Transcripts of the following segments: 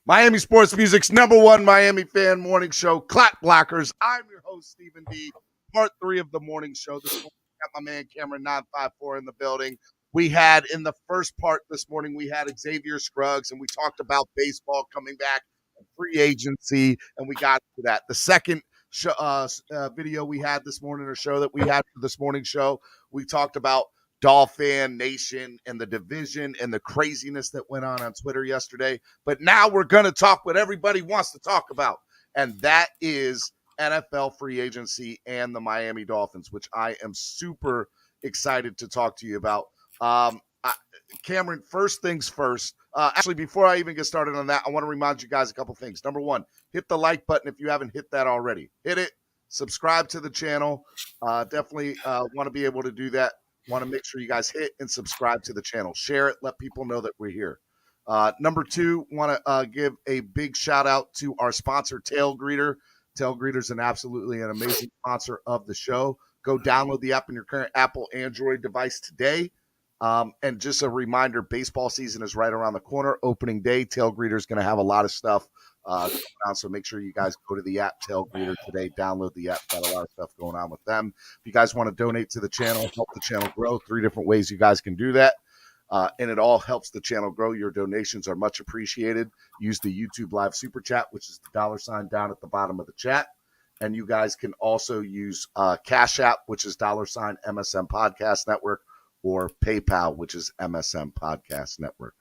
Miami Sports Music's #1 Miami fan morning show, Clap Blackers. I'm your host, Stephen D. Part 3 of the morning show. This morning, we got my man Cameron 954 in the building. We had in the first part this morning, we had Xavier Scruggs, and we talked about baseball coming back, free agency, and we got to that. The second video we had this morning, or show that we had for this morning show, we talked about Dolphin Nation and the division and the craziness that went on Twitter yesterday. But now we're going to talk what everybody wants to talk about, and that is NFL free agency and the Miami Dolphins, which I am super excited to talk to you about. Cameron, first things first. Actually, before I even get started on that, I want to remind you guys a couple things. Number one, hit the like button if you haven't hit that already. Hit it. Subscribe to the channel. Definitely want to be able to do that. Want to make sure you guys hit and subscribe to the channel. Share it. Let people know that we're here. Number two, want to give a big shout out to our sponsor, Tail Greeter. Tail Greeter is absolutely an amazing sponsor of the show. Go download the app on your current Apple Android device today. And just a reminder, baseball season is right around the corner. Opening day, Tail Greeter is going to have a lot of stuff going on, so make sure you guys go to the app, Tail Greeter, today. Download the app. Got a lot of stuff going on with them. If you guys want to donate to the channel, help the channel grow, 3 different ways you guys can do that. And it all helps the channel grow. Your donations are much appreciated. Use the YouTube Live Super Chat, which is the $sign down at the bottom of the chat. And you guys can also use Cash App, which is $sign MSM Podcast Network, or PayPal, which is MSM Podcast Network.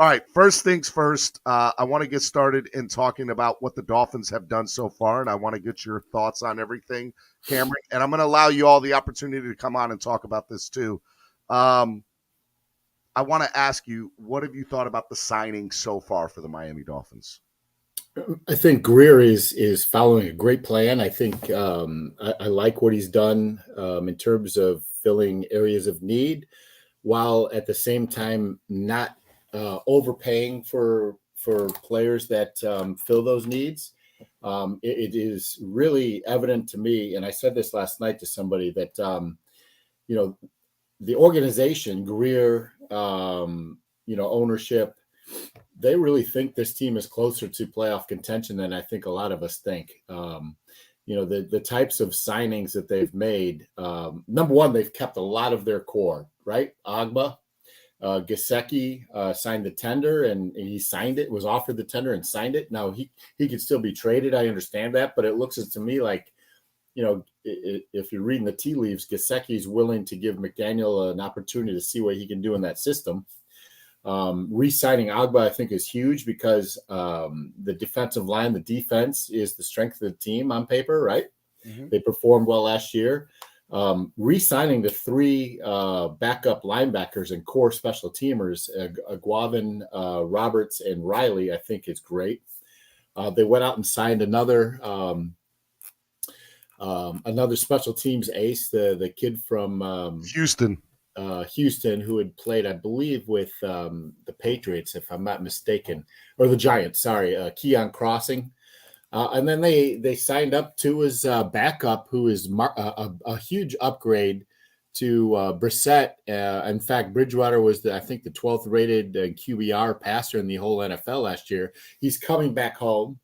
All right, first things first, I want to get started in talking about what the Dolphins have done so far, and I want to get your thoughts on everything, Cameron. And I'm going to allow you all the opportunity to come on and talk about this too. I want to ask you, what have you thought about the signing so far for the Miami Dolphins? I think Greer is following a great plan. I think I like what he's done in terms of filling areas of need, while at the same time not overpaying for players that fill those needs. It is really evident to me, and I said this last night to somebody, that the organization, Greer, ownership, they really think this team is closer to playoff contention than I think a lot of us think. The types of signings that they've made. Number one, they've kept a lot of their core, right? Agba, Gesicki signed the tender, and he signed it, was offered the tender and signed it. Now he could still be traded. I understand that, but it looks to me like, if you're reading the tea leaves, Gesicki is willing to give McDaniel an opportunity to see what he can do in that system. Re-signing Agba, I think, is huge because the defensive line, the defense, is the strength of the team on paper, right? Mm-hmm. They performed well last year. Re-signing the 3 backup linebackers and core special teamers, Guavin, Roberts, and Riley, I think is great. They went out and signed another special teams ace, the kid from Houston, who had played, I believe, with the Patriots, if I'm not mistaken, or the Giants, Keon Crossing. And then they signed up to his backup, who is a huge upgrade to Brissett. In fact, Bridgewater was, I think, the 12th rated QBR passer in the whole NFL last year. He's coming back home.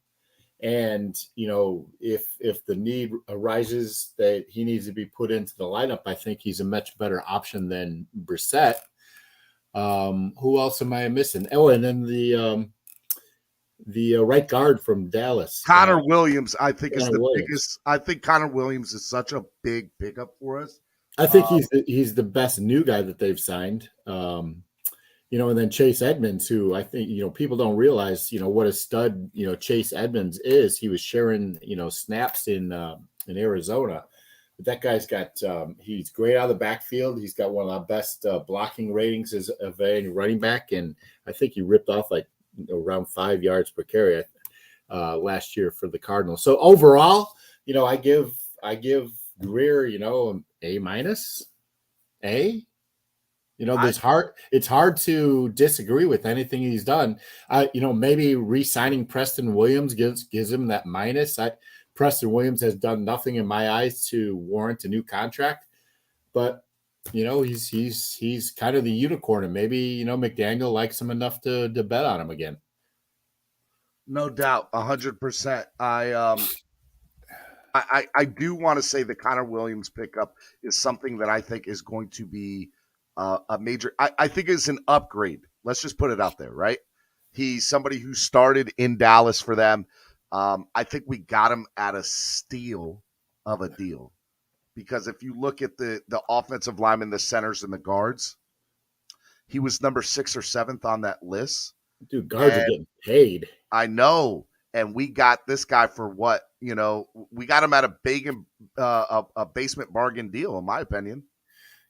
And, if the need arises that he needs to be put into the lineup, I think he's a much better option than Brissett. Who else am I missing? Oh, and then the right guard from Dallas. Connor Williams, I think, is the biggest. I think Connor Williams is such a big pickup for us. I think he's the best new guy that they've signed. And then Chase Edmonds, who I think, people don't realize, what a stud, Chase Edmonds is. He was sharing, snaps in Arizona. But that guy's got, he's great out of the backfield. He's got one of the best blocking ratings of any running back. And I think he ripped off around 5 yards per carry last year for the Cardinals. So overall, I give Greer, A-. It's hard to disagree with anything he's done. Maybe re-signing Preston Williams gives him that minus. Preston Williams has done nothing in my eyes to warrant a new contract, but he's kind of the unicorn, and maybe McDaniel likes him enough to bet on him again. No doubt, 100%. I do want to say the Connor Williams pickup is something that I think is going to be a major. I think it's an upgrade. Let's just put it out there, right? He's somebody who started in Dallas for them. I think we got him at a steal of a deal because if you look at the offensive linemen, the centers, and the guards, he was number 6 or 7th on that list. Dude, guards are getting paid. I know. And we got this guy for what? We got him at a basement bargain deal, in my opinion.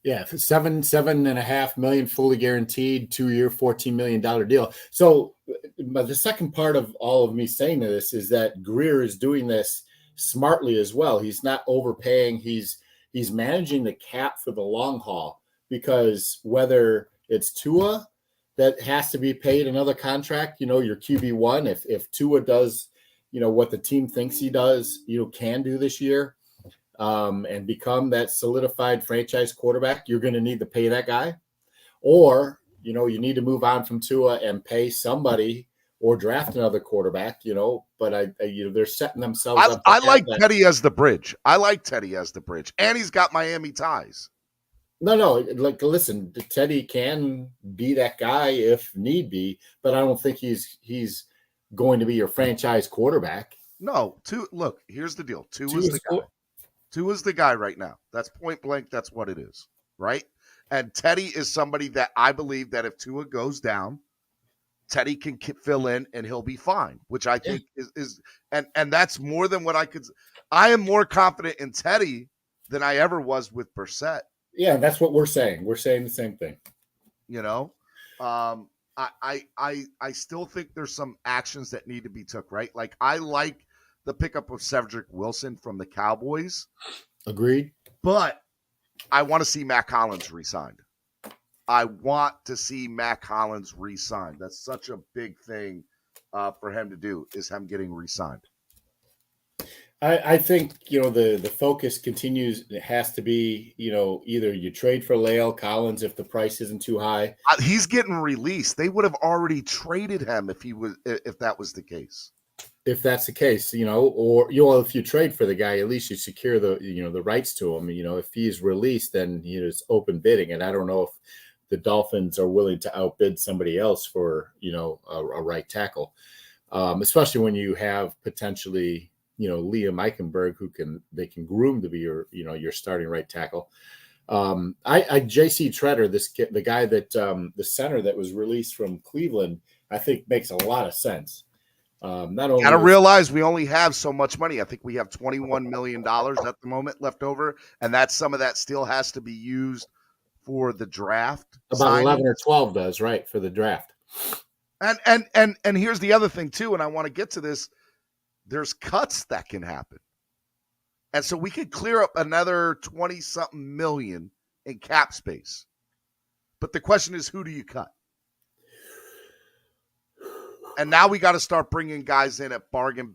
Yeah, $7.5 million fully guaranteed, 2-year, $14 million deal. So, but the second part of all of me saying this is that Greer is doing this smartly as well. He's not overpaying. He's managing the cap for the long haul, because whether it's Tua that has to be paid another contract, your QB1, if Tua does, what the team thinks he does, can do this year, and become that solidified franchise quarterback, you're going to need to pay that guy. Or, you need to move on from Tua and pay somebody or draft another quarterback, but they're setting themselves up. I like Teddy as the bridge. And he's got Miami ties. No, listen, Teddy can be that guy if need be, but I don't think he's going to be your franchise quarterback. No, look, here's the deal. Tua is the guy. Tua is the guy right now. That's point blank. That's what it is, right? And Teddy is somebody that I believe that if Tua goes down, Teddy can fill in and he'll be fine, which I think is and that's more than what I could. I am more confident in Teddy than I ever was with Brissett. Yeah, that's what we're saying. We're saying the same thing. I still think there's some actions that need to be took, right? Like I like the pickup of Cedric Wilson from the Cowboys. Agreed. But I want to see Matt Collins re-signed. I want to see Matt Collins re-signed. That's such a big thing for him to do, is him getting re-signed. I think, the focus continues. It has to be, either you trade for Lael Collins if the price isn't too high. He's getting released. They would have already traded him if that was the case. If that's the case, or if you trade for the guy, at least you secure the rights to him. If he's released, then it's open bidding, and I don't know if the Dolphins are willing to outbid somebody else for a right tackle, especially when you have potentially Liam Eichenberg, they can groom to be your starting right tackle. JC Treader, the guy that the center that was released from Cleveland, I think makes a lot of sense. Not only gotta realize we only have so much money. I think we have $21 million at the moment left over, and some of that still has to be used for the draft. About 11 or 12 does, right, for the draft. And here's the other thing too, and I want to get to this. There's cuts that can happen. And so we could clear up another 20-something million in cap space. But the question is, who do you cut? And now we got to start bringing guys in at bargain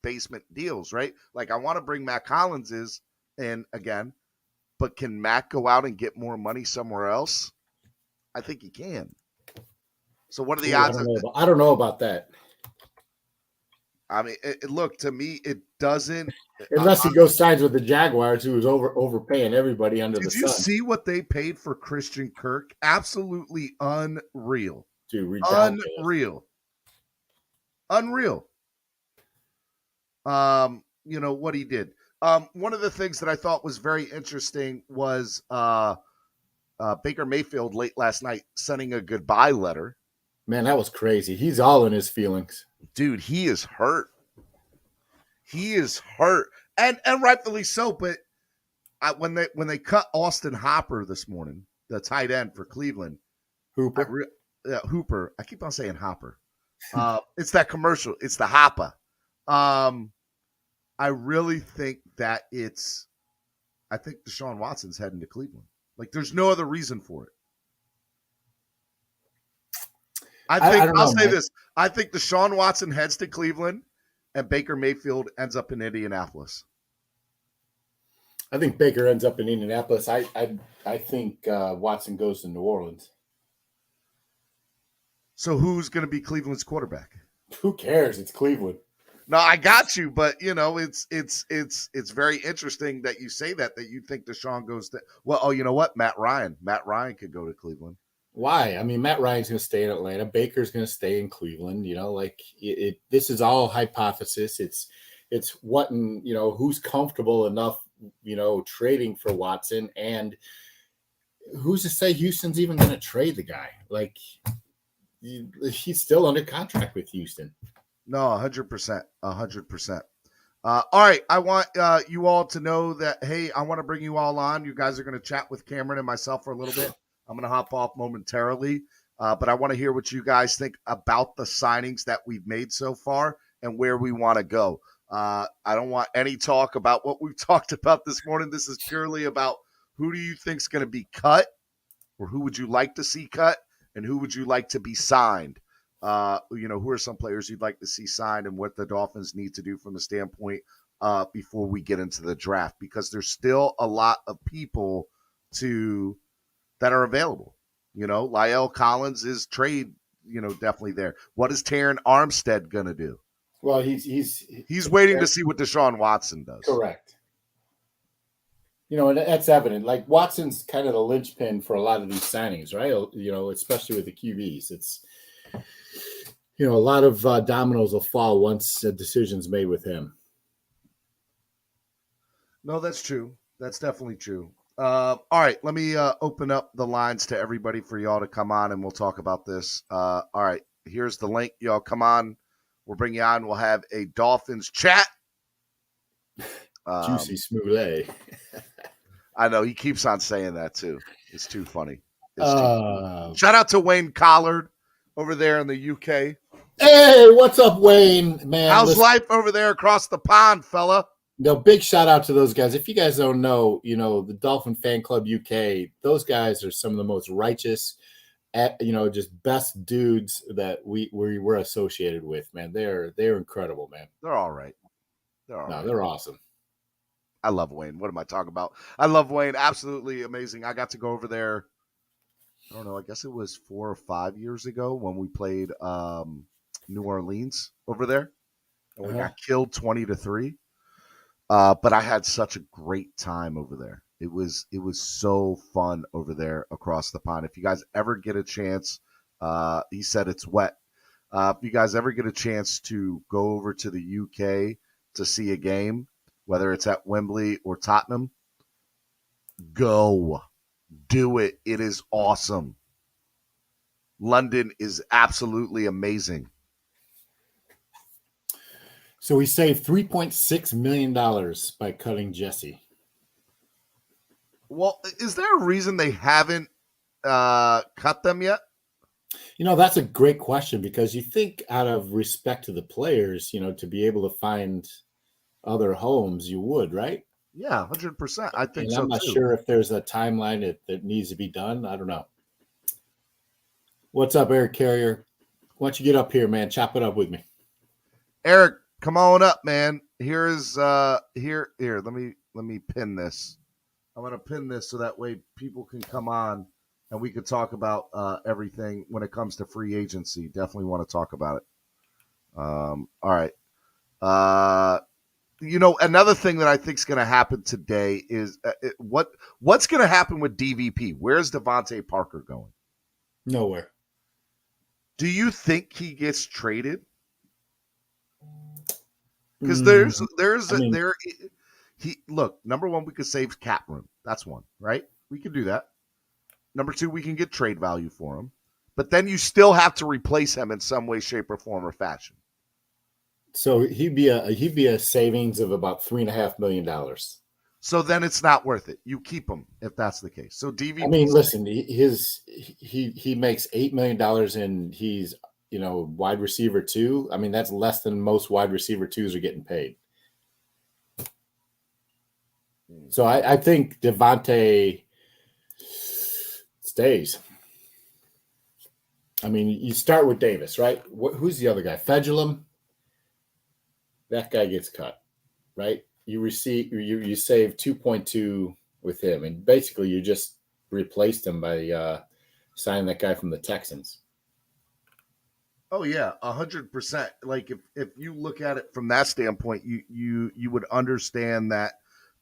basement deals, right? Like I want to bring Matt Collins in again, but can Matt go out and get more money somewhere else? I think he can. So what are the odds? I don't know about that. I mean, look, to me, it doesn't. Unless he goes signs with the Jaguars, who was overpaying everybody under the sun. Did you see what they paid for Christian Kirk? Absolutely unreal. Dude, unreal. What he did. One of the things that I thought was very interesting was Baker Mayfield late last night sending a goodbye letter. Man, that was crazy. He's all in his feelings. Dude, he is hurt. And rightfully so. But when they cut Austin Hopper this morning, the tight end for Cleveland, Hooper. I keep on saying Hopper. It's that commercial. It's the Hopper. I really think that I think Deshaun Watson's heading to Cleveland. Like, there's no other reason for it. I'll say this. I think Deshaun Watson heads to Cleveland and Baker Mayfield ends up in Indianapolis. I think Baker ends up in Indianapolis. I think Watson goes to New Orleans. So who's going to be Cleveland's quarterback? Who cares? It's Cleveland. No, I got you, but it's very interesting that you say that you think Deshaun goes to. Well, oh, you know what? Matt Ryan could go to Cleveland. Why? I mean, Matt Ryan's going to stay in Atlanta. Baker's going to stay in Cleveland. This is all hypothesis. It's what and who's comfortable enough, trading for Watson, and who's to say Houston's even going to trade the guy? Like, he's still under contract with Houston. No, 100%, 100%. All right, I want you all to know that, hey, I want to bring you all on. You guys are going to chat with Cameron and myself for a little bit. I'm going to hop off momentarily, but I want to hear what you guys think about the signings that we've made so far and where we want to go. I don't want any talk about what we've talked about this morning. This is purely about who do you think is going to be cut, or who would you like to see cut, and who would you like to be signed? Who are some players you'd like to see signed, and what the Dolphins need to do from the standpoint before we get into the draft, because there's still a lot of people that are available. La'el Collins is trade, definitely there. What is Terron Armstead going to do? Well, he's waiting to see what Deshaun Watson does. Correct. And that's evident. Like, Watson's kind of the linchpin for a lot of these signings, right? Especially with the QBs. It's a lot of dominoes will fall once a decision's made with him. No, that's true. That's definitely true. All right, let me open up the lines to everybody for y'all to come on, and we'll talk about this. All right, here's the link. Y'all come on. We'll bring you on. We'll have a Dolphins chat. Juicy Smoulet. I know. He keeps on saying that, too. It's too funny. Shout out to Wayne Collard over there in the UK. Hey, what's up, Wayne? Man, how's life over there across the pond, fella? No, big shout out to those guys. If you guys don't know, the Dolphin Fan Club UK, those guys are some of the most righteous, just best dudes that we were associated with, man. They're incredible, man. They're all right. They're awesome. I love Wayne. What am I talking about? I love Wayne. Absolutely amazing. I got to go over there. I don't know. I guess it was 4 or 5 years ago when we played New Orleans over there, and we got killed 20-3. But I had such a great time over there. It was so fun over there across the pond. If you guys ever get a chance, he said it's wet. If you guys ever get a chance to go over to the UK to see a game, whether it's at Wembley or Tottenham, go. Do it. It is awesome. London is absolutely amazing. So we saved $3.6 million by cutting Jesse. Well, is there a reason they haven't cut them yet? That's a great question, because you think out of respect to the players, to be able to find other homes, you would, right? Yeah, 100%. I think so, I'm not sure if there's a timeline that needs to be done. I don't know. What's up, Eric Carrier? Why don't you get up here, man? Chop it up with me. Eric, come on up, man. Here. Let me pin this. I'm gonna pin this so that way people can come on and we could talk about everything when it comes to free agency. Definitely want to talk about it. All right. Another thing that I think is going to happen today is what's going to happen with DVP. Where's Devontae Parker going? Nowhere. Do you think he gets traded? Because look, number one, we could save cap room. That's one, right? We can do that. Number two, we can get trade value for him. But then you still have to replace him in some way, shape, or form or fashion. So he'd be a savings of about $3.5 million. So then it's not worth it. You keep him if that's the case. So DVP. I mean, listen, he makes $8 million and he's wide receiver 2. I mean, that's less than most wide receiver 2s are getting paid. So I think Devontae stays. I mean, you start with Davis, right? Who's the other guy? Fedulum. That guy gets cut, right? You save 2.2 with him, and basically you just replaced him by signing that guy from the Texans. Oh yeah, 100%. Like if you look at it from that standpoint, you would understand that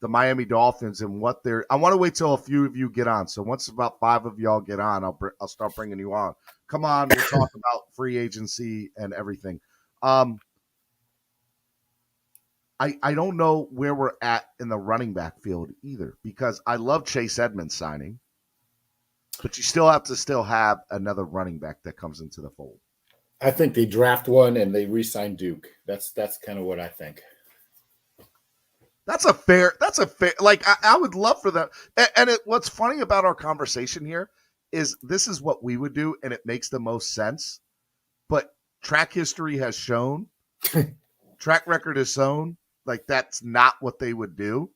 the Miami Dolphins and what they're. I want to wait till a few of you get on. So once about 5 of y'all get on, I'll start bringing you on. Come on, we'll talk about free agency and everything. I don't know where we're at in the running back field either, because I love Chase Edmonds signing, but you still have to have another running back that comes into the fold. I think they draft one and they re-sign Duke. That's kind of what I think. That's a fair. Like I would love for that. And what's funny about our conversation here is this is what we would do, and it makes the most sense. But track history has shown, track record has shown, like that's not what they would do.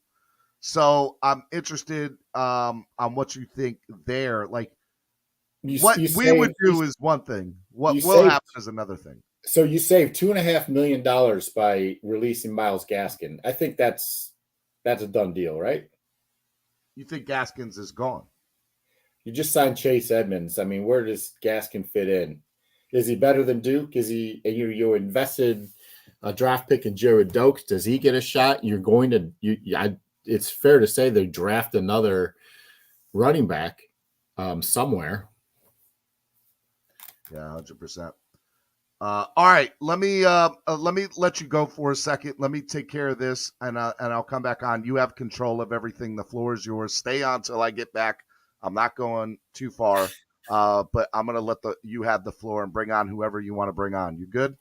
So I'm interested on what you think there. Like what we would do is one thing. What will happen is another thing. So you saved $2.5 million by releasing Myles Gaskin. I think that's a done deal, right? You think Gaskins is gone? You just signed Chase Edmonds. I mean, where does Gaskin fit in? Is he better than Duke? Is he? You invested a draft pick in Jared Dokes. Does he get a shot? You're going to it's fair to say they draft another running back somewhere. Yeah, 100%. All right, let me let you go for a second. Let me take care of this, and I'll come back on. You have control of everything. The floor is yours. Stay on till I get back. I'm not going too far, but I'm gonna let you have the floor and bring on whoever you want to bring on. You good?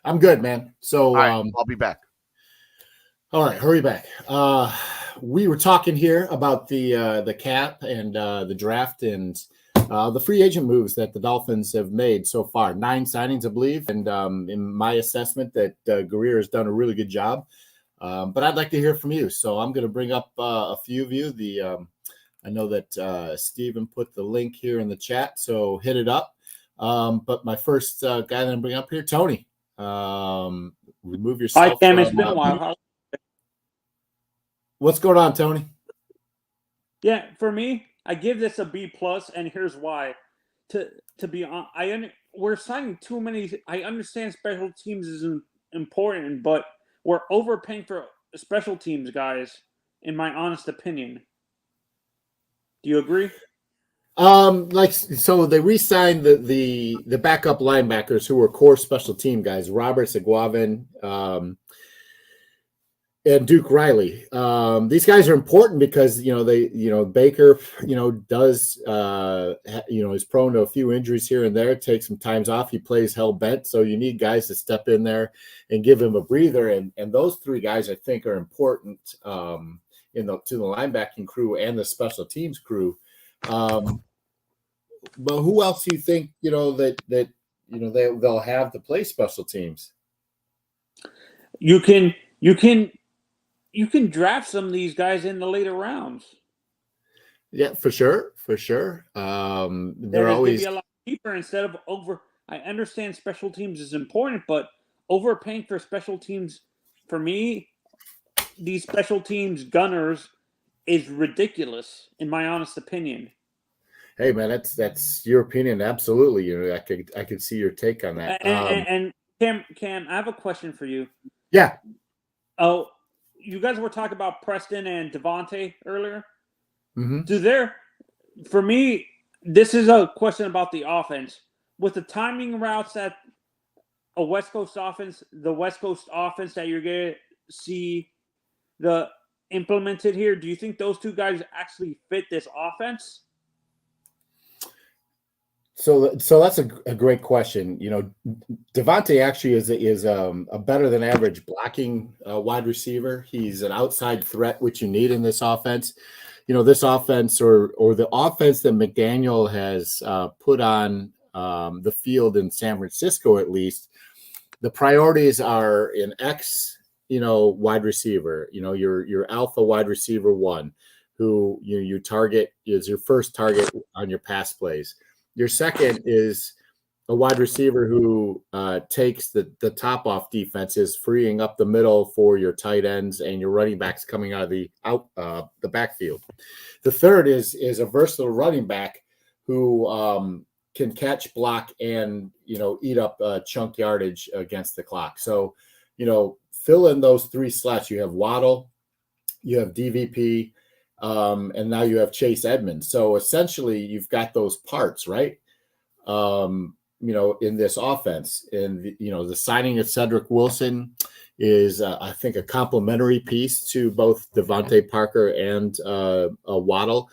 I'm good, man. So all right, I'll be back. All right, hurry back. We were talking here about the cap and the draft and the free agent moves that the Dolphins have made so far. 9 signings, I believe, and in my assessment that Guerrier has done a really good job. But I'd like to hear from you. So I'm going to bring up a few of you. I know that Steven put the link here in the chat, so hit it up. But my first guy that I'm bringing up here, Tony. Remove yourself. Hi, Cam. It's been a while. What's going on, Tony? Yeah, for me, I give this a B+, and here's why. To be honest, we're signing too many. I understand special teams is important, but we're overpaying for special teams, guys. In my honest opinion, do you agree? So they re-signed the backup linebackers who were core special team guys, Robert Seguavin, and Duke Riley. These guys are important because Baker does is prone to a few injuries here and there, takes some times off. He plays hell bent, so you need guys to step in there and give him a breather. And those 3 guys I think are important to the linebacking crew and the special teams crew. But who else do you think they'll have to play special teams? You can draft some of these guys in the later rounds. Yeah, for sure. They're always be a lot cheaper instead of over. I understand special teams is important, but overpaying for special teams, for me, these special teams gunners is ridiculous, in my honest opinion. Hey man, that's your opinion. Absolutely, I could see your take on that. And Cam, I have a question for you. Yeah. Oh, you guys were talking about Preston and Devontae earlier. Mm-hmm. For me, this is a question about the offense. With the timing routes that the West Coast offense that you're going to see implemented here, do you think those 2 guys actually fit this offense? So that's a great question. Devontae actually is a better than average blocking wide receiver. He's an outside threat, which you need in this offense. This offense or the offense that McDaniel has put on the field in San Francisco, at least, the priorities are an X, wide receiver. Your alpha wide receiver 1, who you target is your first target on your pass plays. Your second is a wide receiver who takes the top off defenses, freeing up the middle for your tight ends and your running backs coming out of the backfield. The third is a versatile running back who can catch, block, and eat up chunk yardage against the clock. So fill in those 3 slots. You have Waddle, you have DVP, and now you have Chase Edmonds. So essentially, you've got those parts, right? In this offense, and the signing of Cedric Wilson is, I think, a complementary piece to both Devontae Parker and Waddle.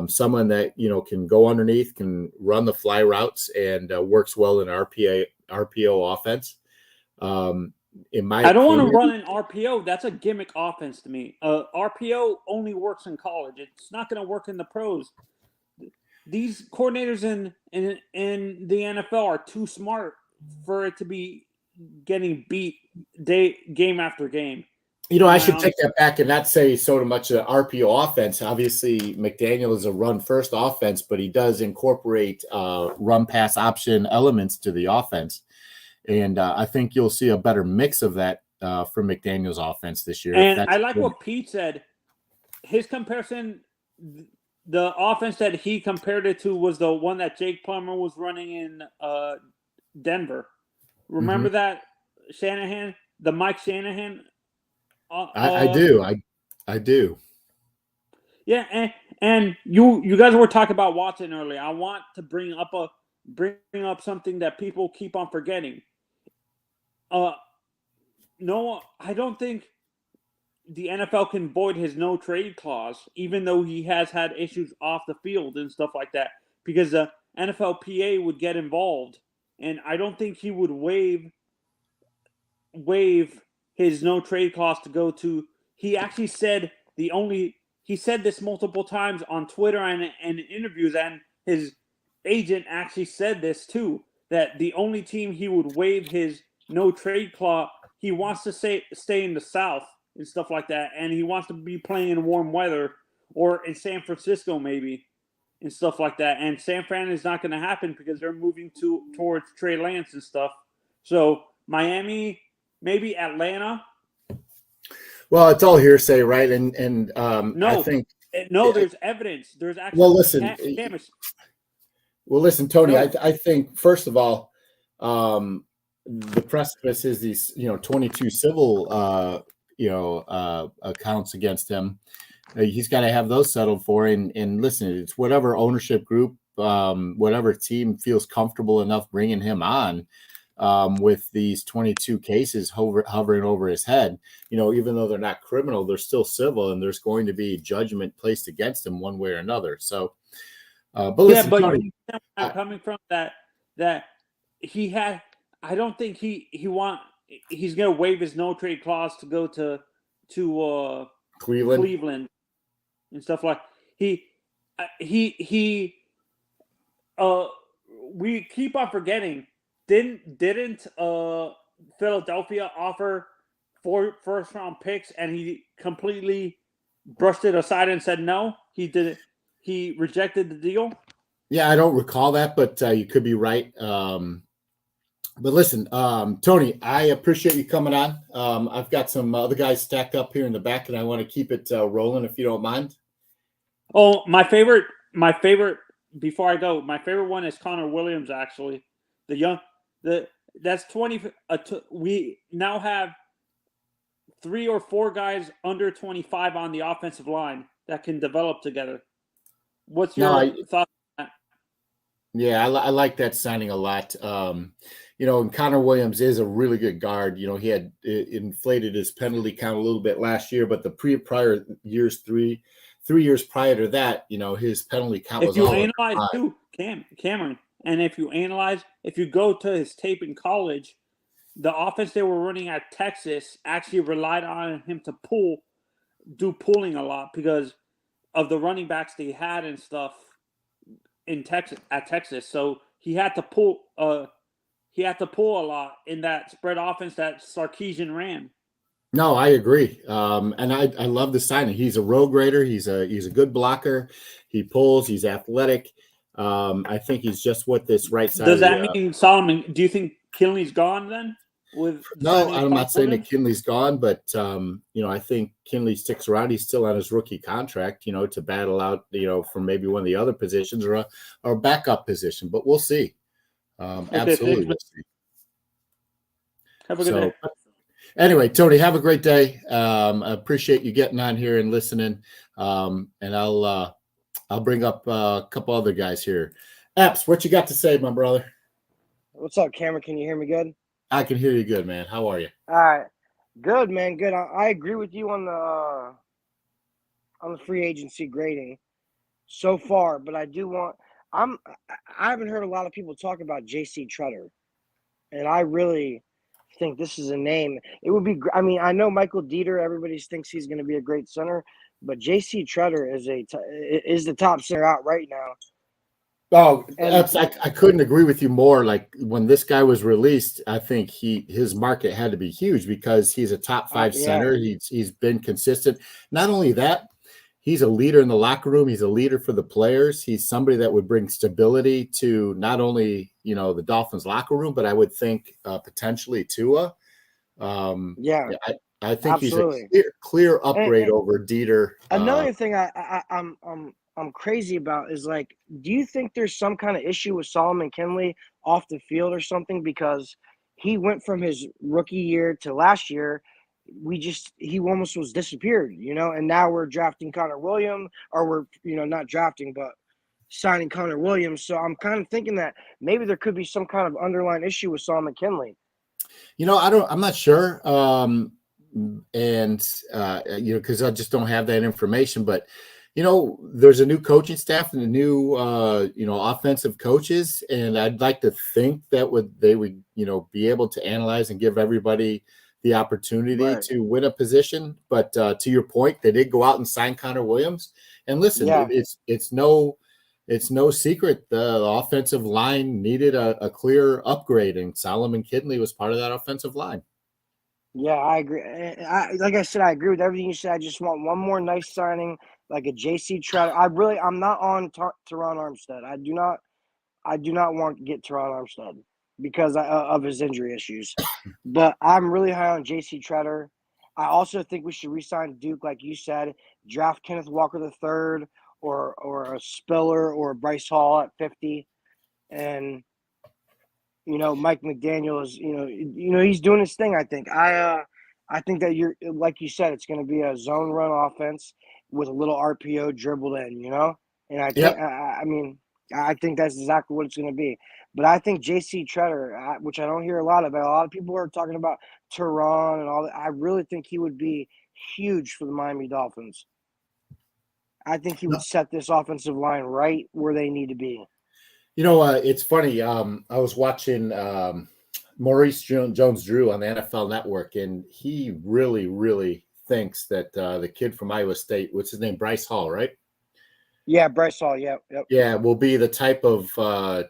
Someone that can go underneath, can run the fly routes, and works well in RPO offense. I don't want to run an RPO. That's a gimmick offense to me. RPO only works in college. It's not going to work in the pros. These coordinators in the NFL are too smart for it to be getting beat game after game. I should take that back and not say so much of the RPO offense. Obviously, McDaniel is a run-first offense, but he does incorporate run-pass option elements to the offense. And I think you'll see a better mix of that from McDaniel's offense this year. And I like what Pete said. His comparison, the offense that he compared it to was the one that Jake Plummer was running in Denver. Remember that Shanahan, the Mike Shanahan? I do. I do. Yeah, and you guys were talking about Watson earlier. I want to bring up something that people keep on forgetting. No, I don't think the NFL can void his no trade clause, even though he has had issues off the field and stuff like that, because the NFLPA would get involved, and I don't think he would waive his no trade clause to go to. He actually said he said this multiple times on Twitter and in interviews, and his agent actually said this too, that the only team he would waive his no trade clause, he wants to stay in the South and stuff like that, and he wants to be playing in warm weather or in San Francisco maybe and stuff like that. And San Fran is not going to happen because they're moving towards Trey Lance and stuff. So Miami, maybe Atlanta. Well, it's all hearsay, right? And No, I think there's evidence. There's actually listen, Tony. No. I think first of all, the precipice is these 22 civil accounts against him. He's got to have those settled for. And listen, it's whatever ownership group, whatever team feels comfortable enough bringing him on. With these 22 cases hovering over his head, even though they're not criminal, they're still civil, and there's going to be judgment placed against him one way or another. So, but listen, Tony, I'm coming from that he had. I don't think he's going to waive his no trade clause to go to Cleveland and stuff like we keep on forgetting. Didn't Philadelphia offer 4 first-round picks, and he completely brushed it aside and said no? He rejected the deal? Yeah, I don't recall that, but you could be right. But listen, Tony, I appreciate you coming on. I've got some other guys stacked up here in the back, and I want to keep it rolling if you don't mind. Oh, my favorite. Before I go, my favorite one is Connor Williams. Actually, that's 20. We now have 3 or 4 guys under 25 on the offensive line that can develop together. What's your thought on that? Yeah, I like that signing a lot. And Connor Williams is a really good guard. He had inflated his penalty count a little bit last year, but the prior years, 3 years prior to that, his penalty count was all. If you analyze too, Cameron, and if you go to his tape in college, the offense they were running at Texas actually relied on him to do pulling a lot because of the running backs they had and stuff in Texas. So he had to pull a lot in that spread offense that Sarkisian ran. No, I agree. And I love the signing. He's a road grader. He's a good blocker. He pulls. He's athletic. I think he's just what this right side. Does that mean Solomon? Do you think Kinley's gone then? with No, signing I'm not saying that Punter? Kinley's gone, but I think Kinley sticks around. He's still on his rookie contract, to battle out, for maybe one of the other positions or a backup position. But we'll see. Okay, Absolutely, thanks, man. we'll see. Have a good day. Anyway, Tony, have a great day. I appreciate you getting on here and listening. And I'll bring up a couple other guys here. Epps, what you got to say, my brother? What's up, Cameron? Can you hear me good? I can hear you good, man. How are you? All right, good, man. Good. I agree with you on the free agency grading so far, but I haven't heard a lot of people talk about J.C. Tretter, and I really think this is a name. It would be. I mean, I know Michael Dieter. Everybody thinks he's going to be a great center, but J.C. Tretter is the top center out right now. Oh, And I couldn't agree with you more. Like when this guy was released, I think his market had to be huge because he's a top 5 center. He's been consistent. Not only that, he's a leader in the locker room. He's a leader for the players. He's somebody that would bring stability to not only the Dolphins locker room, but I would think potentially Tua. I think absolutely. He's a clear upgrade over Dieter. Another thing I'm crazy about is, like, do you think there's some kind of issue with Solomon Kinley off the field or something? Because he went from his rookie year to last year, he almost was disappeared, and now we're drafting Connor Williams, or we're, not drafting, but signing Connor Williams. So I'm kind of thinking that maybe there could be some kind of underlying issue with Solomon Kinley. I'm not sure. Because I just don't have that information, but there's a new coaching staff and a new offensive coaches, and I'd like to think that they would be able to analyze and give everybody the opportunity to win a position. But to your point, they did go out and sign Connor Williams, and listen, it's no secret the offensive line needed a clear upgrade, and Solomon Kinley was part of that offensive line. Yeah, I agree. Like I said, I agree with everything you said. I just want one more nice signing, like a J.C. Tretter. I'm not on Terron Armstead. I do not want to get Terron Armstead because of his injury issues. But I'm really high on J.C. Tretter. I also think we should re-sign Duke, like you said, draft Kenneth Walker III or a Spiller or a Bryce Hall at 50, and Mike McDaniel is, he's doing his thing. I think. I think that you're, like you said, it's going to be a zone run offense with a little RPO dribbled in, And I think, I think that's exactly what it's going to be. But I think J.C. Tretter, which I don't hear a lot about, a lot of people are talking about Terron and all that. I really think he would be huge for the Miami Dolphins. I think he would set this offensive line right where they need to be. It's funny. I was watching Maurice Jones-Drew on the NFL Network, and he really, really thinks that the kid from Iowa State, what's his name, Bryce Hall, right? Yeah, Bryce Hall. Yep. Yeah, will be the type of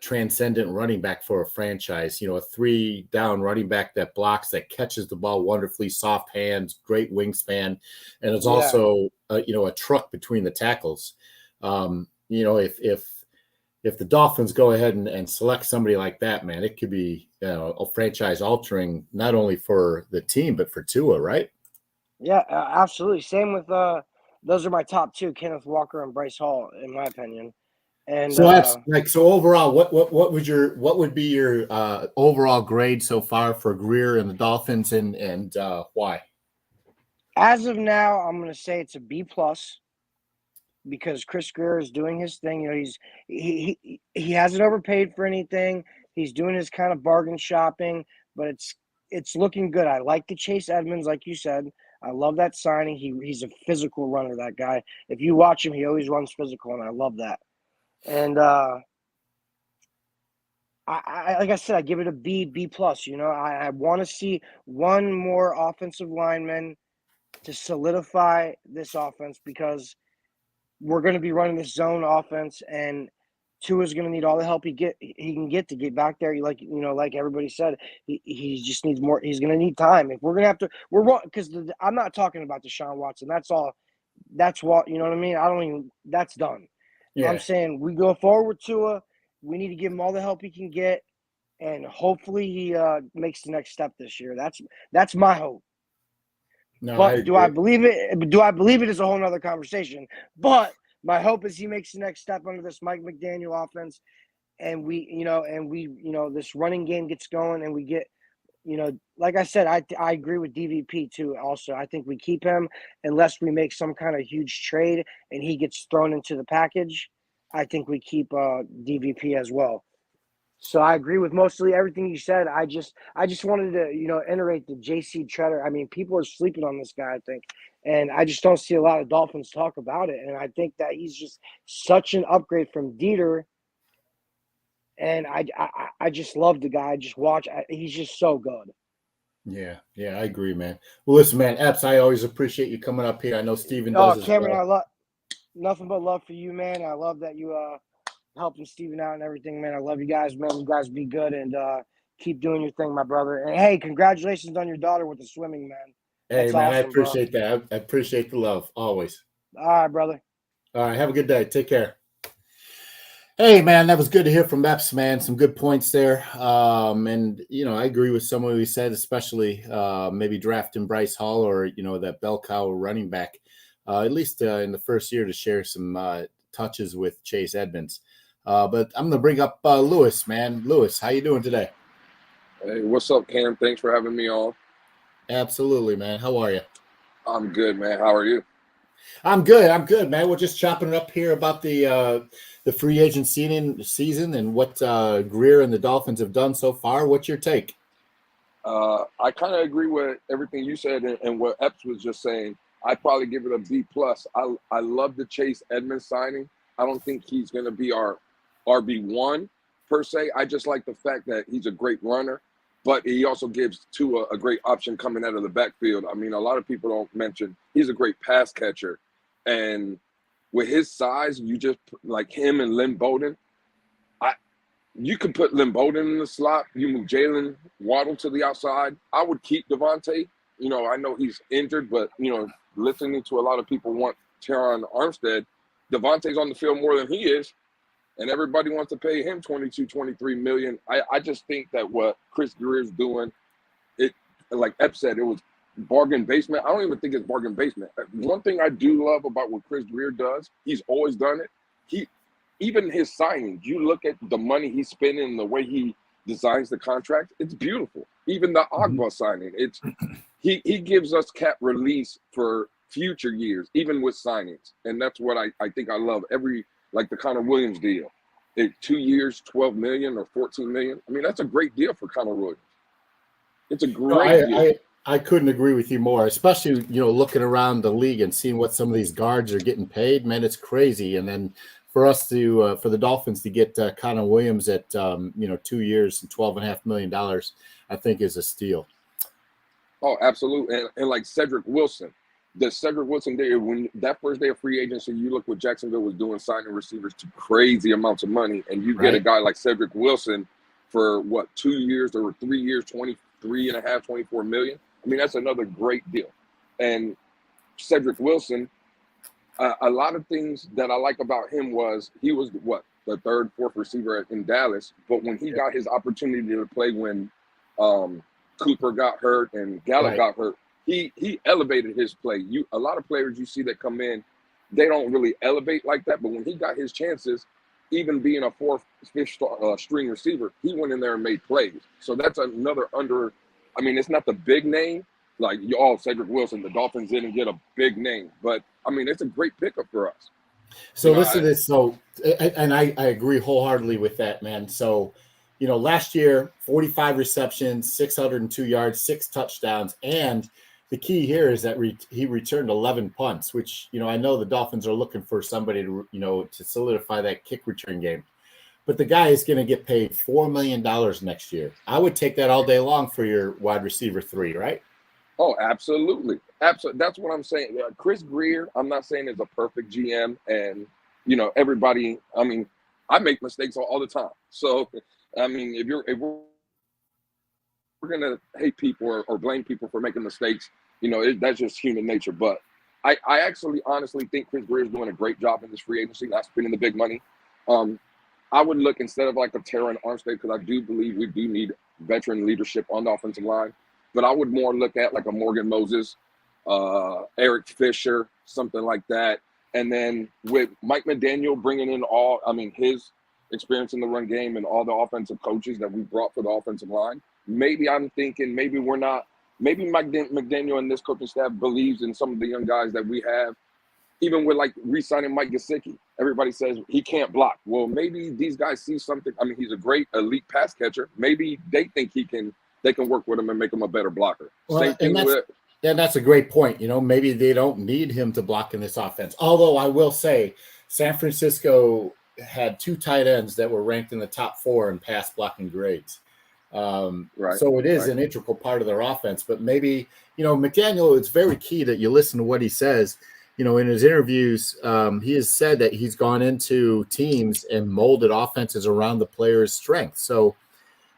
transcendent running back for a franchise. A 3-down running back that blocks, that catches the ball wonderfully, soft hands, great wingspan, and is also a truck between the tackles. If the Dolphins go ahead and select somebody like that, man, it could be a franchise altering, not only for the team but for Tua, right? Yeah, absolutely. Same with those are my top 2, Kenneth Walker and Bryce Hall, in my opinion. And so that's so overall, what would be your overall grade so far for Greer and the Dolphins, and why? As of now, I'm going to say it's a B+. Because Chris Greer is doing his thing. He hasn't overpaid for anything. He's doing his kind of bargain shopping, but it's looking good. I like the Chase Edmonds, like you said. I love that signing. He's a physical runner, that guy. If you watch him, he always runs physical, and I love that. And I like I said, I give it a B+. I want to see one more offensive lineman to solidify this offense, because we're going to be running this zone offense, and Tua's going to need all the help he can get to get back there. Like everybody said, he just needs more. He's going to need time. If we're going to have to, because I'm not talking about Deshaun Watson. That's all. That's what, you know what I mean? That's done. Yeah. I'm saying we go forward with Tua. We need to give him all the help he can get. and hopefully he makes the next step this year. That's my hope. No, But do I believe it? Do I believe it is a whole nother conversation. But my hope is he makes the next step under this Mike McDaniel offense, and we, this running game gets going, and we get, like I said, I agree with DVP too. Also, I think we keep him unless we make some kind of huge trade and he gets thrown into the package. I think we keep DVP as well. So I agree with mostly everything you said. I just wanted to, iterate the JC Tretter. I mean, people are sleeping on this guy, I think. And I just don't see a lot of Dolphins talk about it. And I think that he's just such an upgrade from Dieter. And I just love the guy. I just watch. He's just so good. Yeah, I agree, man. Well, listen, man, Epps, I always appreciate you coming up here. I know Steven does as Cameron, well. I love nothing but love for you, man. I love that you helping Steven out and everything, man. I love you guys, man. You guys be good and keep doing your thing, my brother. And hey, congratulations on your daughter with the swimming, man. That's awesome, I appreciate bro. that. I appreciate the love always. All right, brother. All right, have a good day. Take care. Hey, man, that was good to hear from Epps, man. Some good points there. And, I agree with someone who said, especially maybe drafting Bryce Hall or, that bell cow running back, at least in the first year to share some touches with Chase Edmonds. But I'm going to bring up Lewis, man. Lewis, how you doing today? Hey, what's up, Cam? Thanks for having me on. Absolutely, man. How are you? I'm good, man. How are you? I'm good, man. We're just chopping it up here about the free agent season and what Greer and the Dolphins have done so far. What's your take? I kind of agree with everything you said and what Epps was just saying. I'd probably give it a B+. I love the Chase Edmonds signing. I don't think he's going to be our RB1 per se. I just like the fact that he's a great runner, but he also gives Tua a great option coming out of the backfield. I mean, a lot of people don't mention he's a great pass catcher. And with his size, you just like him and Lynn Bowden. You could put Lynn Bowden in the slot. You move Jalen Waddle to the outside. I would keep Devontae. I know he's injured, but, listening to a lot of people want Terron Armstead. Devontae's on the field more than he is, and everybody wants to pay him $22-23 million. I just think that what Chris Greer's doing, it, like Ep said, it was bargain basement. I don't even think it's bargain basement. One thing I do love about what Chris Greer does, he's always done it. Even his signings, you look at the money he's spending and the way he designs the contract, it's beautiful. Even the Agba signing, he gives us cap release for future years, even with signings. And that's what I think I love. Like the Connor Williams deal. 2 years, $12 million or $14 million. I mean, that's a great deal for Connor Williams. It's a great deal. I couldn't agree with you more, especially, looking around the league and seeing what some of these guards are getting paid. Man, it's crazy. And then for us to, for the Dolphins to get Connor Williams at, 2 years and $12.5 million, I think is a steal. Oh, absolutely. And like Cedric Wilson, the Cedric Wilson day, when that first day of free agency, you look what Jacksonville was doing, signing receivers to crazy amounts of money. And you get a guy like Cedric Wilson for 2 years or 3 years, 23.5, 24 million. I mean, that's another great deal. And Cedric Wilson, a lot of things that I like about him was he was the third, fourth receiver in Dallas. But when he got his opportunity to play when Cooper got hurt and Gallup got hurt, he elevated his play. A lot of players you see that come in, they don't really elevate like that. But when he got his chances, even being a fourth, fifth string receiver, he went in there and made plays. So that's another I mean, it's not the big name. Like, Cedric Wilson, the Dolphins didn't get a big name. But, I mean, it's a great pickup for us. So listen to this. So, and I agree wholeheartedly with that, man. So, last year, 45 receptions, 602 yards, 6 touchdowns. And the key here is that he returned 11 punts, which, I know the Dolphins are looking for somebody to, to solidify that kick return game. But the guy is going to get paid $4 million next year. I would take that all day long for your wide receiver 3, right? Oh, absolutely. Absolutely. That's what I'm saying. Chris Greer, I'm not saying is a perfect GM. And, everybody, I mean, I make mistakes all the time. So, I mean, if we're going to hate people or blame people for making mistakes, that's just human nature. But I actually honestly think Chris Greer is doing a great job in this free agency, not spending the big money. I would look instead of like a Terron Armstead, because I do believe we do need veteran leadership on the offensive line. But I would more look at like a Morgan Moses, Eric Fisher, something like that. And then with Mike McDaniel bringing in his experience in the run game and all the offensive coaches that we brought for the offensive line, maybe I'm thinking maybe Mike McDaniel and this coaching staff believes in some of the young guys that we have. Even with like re-signing Mike Gesicki, everybody says he can't block. Well, maybe these guys see something. I mean, he's a great elite pass catcher. Maybe they think they can work with him and make him a better blocker. Well, Same thing with. Yeah, that's a great point. Maybe they don't need him to block in this offense. Although I will say, San Francisco had 2 tight ends that were ranked in the top 4 in pass blocking grades. Right. So it is an integral part of their offense. But maybe, McDaniel, it's very key that you listen to what he says. In his interviews, he has said that he's gone into teams and molded offenses around the player's strengths. So,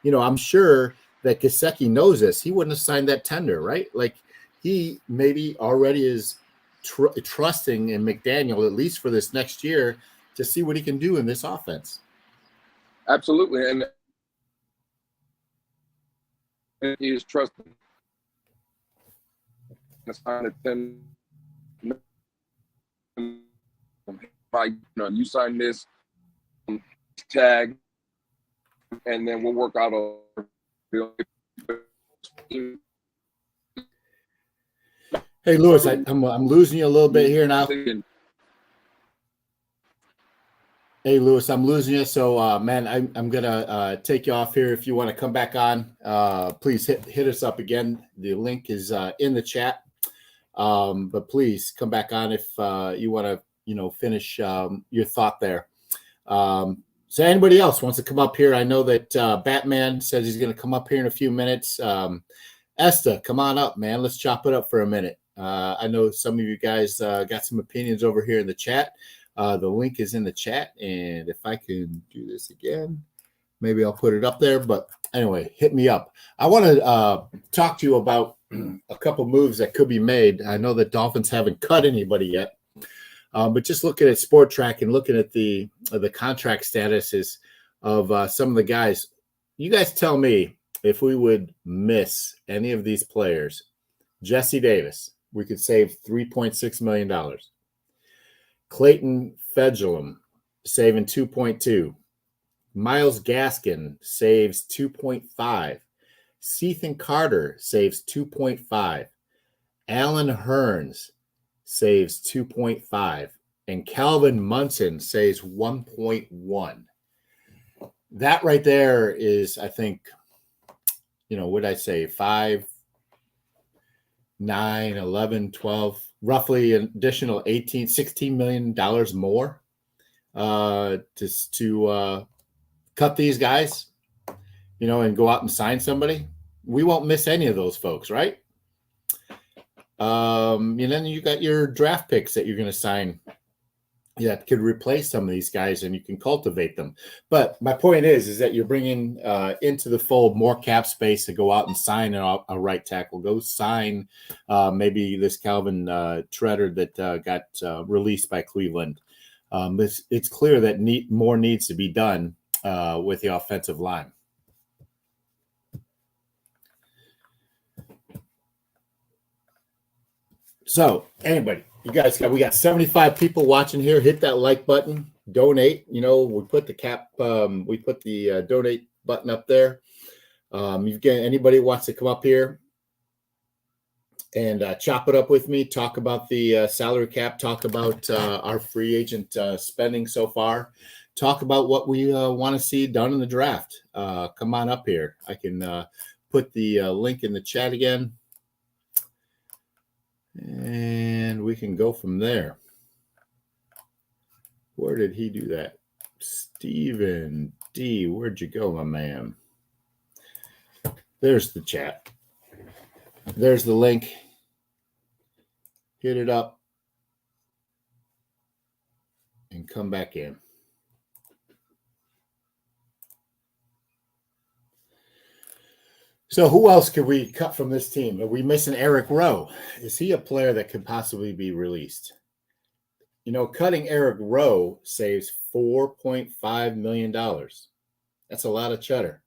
I'm sure that Gesicki knows this. He wouldn't have signed that tender, right? Like, he maybe already is trusting in McDaniel, at least for this next year, to see what he can do in this offense. Absolutely. And he is trusting. You sign this tag, and then we'll work out a. Hey, Lewis, I'm losing you a little bit here now. Hey, Lewis, I'm losing you. So, man, I'm gonna take you off here. If you want to come back on, please hit us up again. The link is in the chat. But please come back on if you want to, finish your thought there. So anybody else wants to come up here? I know that Batman says he's going to come up here in a few minutes. Esta, come on up, man. Let's chop it up for a minute. I know some of you guys got some opinions over here in the chat. The link is in the chat. And if I can do this again, maybe I'll put it up there. But anyway, hit me up. I want to talk to you about a couple moves that could be made. I know that Dolphins haven't cut anybody yet. But just looking at Sport Track and looking at the contract statuses of some of the guys, you guys tell me if we would miss any of these players. Jesse Davis, we could save $3.6 million. Clayton Fedulum, saving 2.2. Myles Gaskin saves 2.5. Cethan Carter saves 2.5. Alan Hearns saves 2.5, and Calvin Munson saves 1.1. That right there is, I think, what I say, 5, 9, 11, 12, roughly an additional $16 million more to cut these guys, and go out and sign somebody. We won't miss any of those folks, right? And then you got your draft picks that you're going to sign that could replace some of these guys, and you can cultivate them. But my point is that you're bringing into the fold more cap space to go out and sign a right tackle. Go sign maybe this Calvin Treader that got released by Cleveland. It's clear that more needs to be done with the offensive line. So, anybody, you guys we got 75 people watching here. Hit that like button, donate. We put the donate button up there. Anybody wants to come up here and chop it up with me, talk about the salary cap, talk about our free agent spending so far, talk about what we want to see done in the draft. Come on up here. I can put the link in the chat again. And we can go from there. Where did he do that? Stephen D. Where'd you go, my man? There's the chat. There's the link. Hit it up. And come back in. So who else could we cut from this team? Are we missing Eric Rowe? Is he a player that could possibly be released? Cutting Eric Rowe saves $4.5 million. That's a lot of cheddar.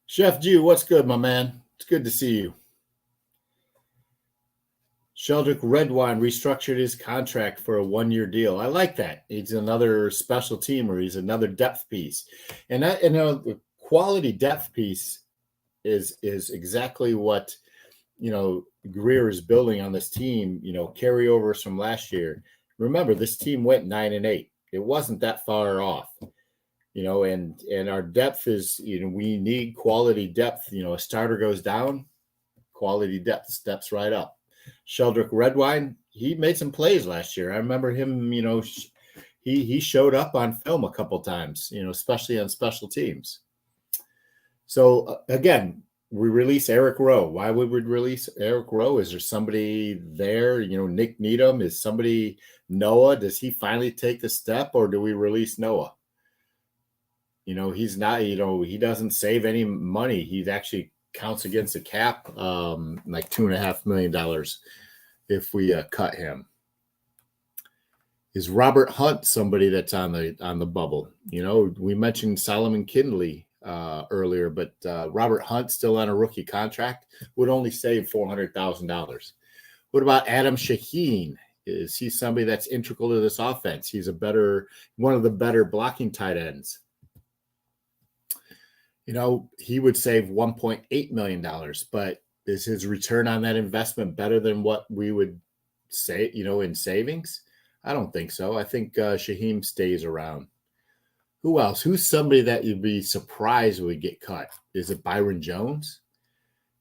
Chef Jew, what's good, my man? It's good to see you. Sheldrick Redwine restructured his contract for a 1-year deal. I like that. He's another special teamer. He's another depth piece. And the quality depth piece is exactly what, Greer is building on this team, carryovers from last year. Remember, this team went 9-8. It wasn't that far off, and our depth is, we need quality depth. A starter goes down, quality depth steps right up. Sheldrick Redwine, he made some plays last year. I remember him, he showed up on film a couple times, especially on special teams. So again, we release Eric Rowe. Why would we release Eric Rowe? Is there somebody there? Nick Needham, is somebody Noah? Does he finally take the step, or do we release Noah? He's not, he doesn't save any money. He actually counts against the cap, like $2.5 million if we cut him. Is Robert Hunt somebody that's on the bubble? We mentioned Solomon Kindley earlier, but Robert Hunt, still on a rookie contract, would only save $400,000. What about Adam Shaheen? Is he somebody that's integral to this offense? He's one of the better blocking tight ends. He would save $1.8 million, but is his return on that investment better than what we would say, in savings? I don't think so. I think Shaheem stays around. Who else? Who's somebody that you'd be surprised would get cut? Is it Byron Jones?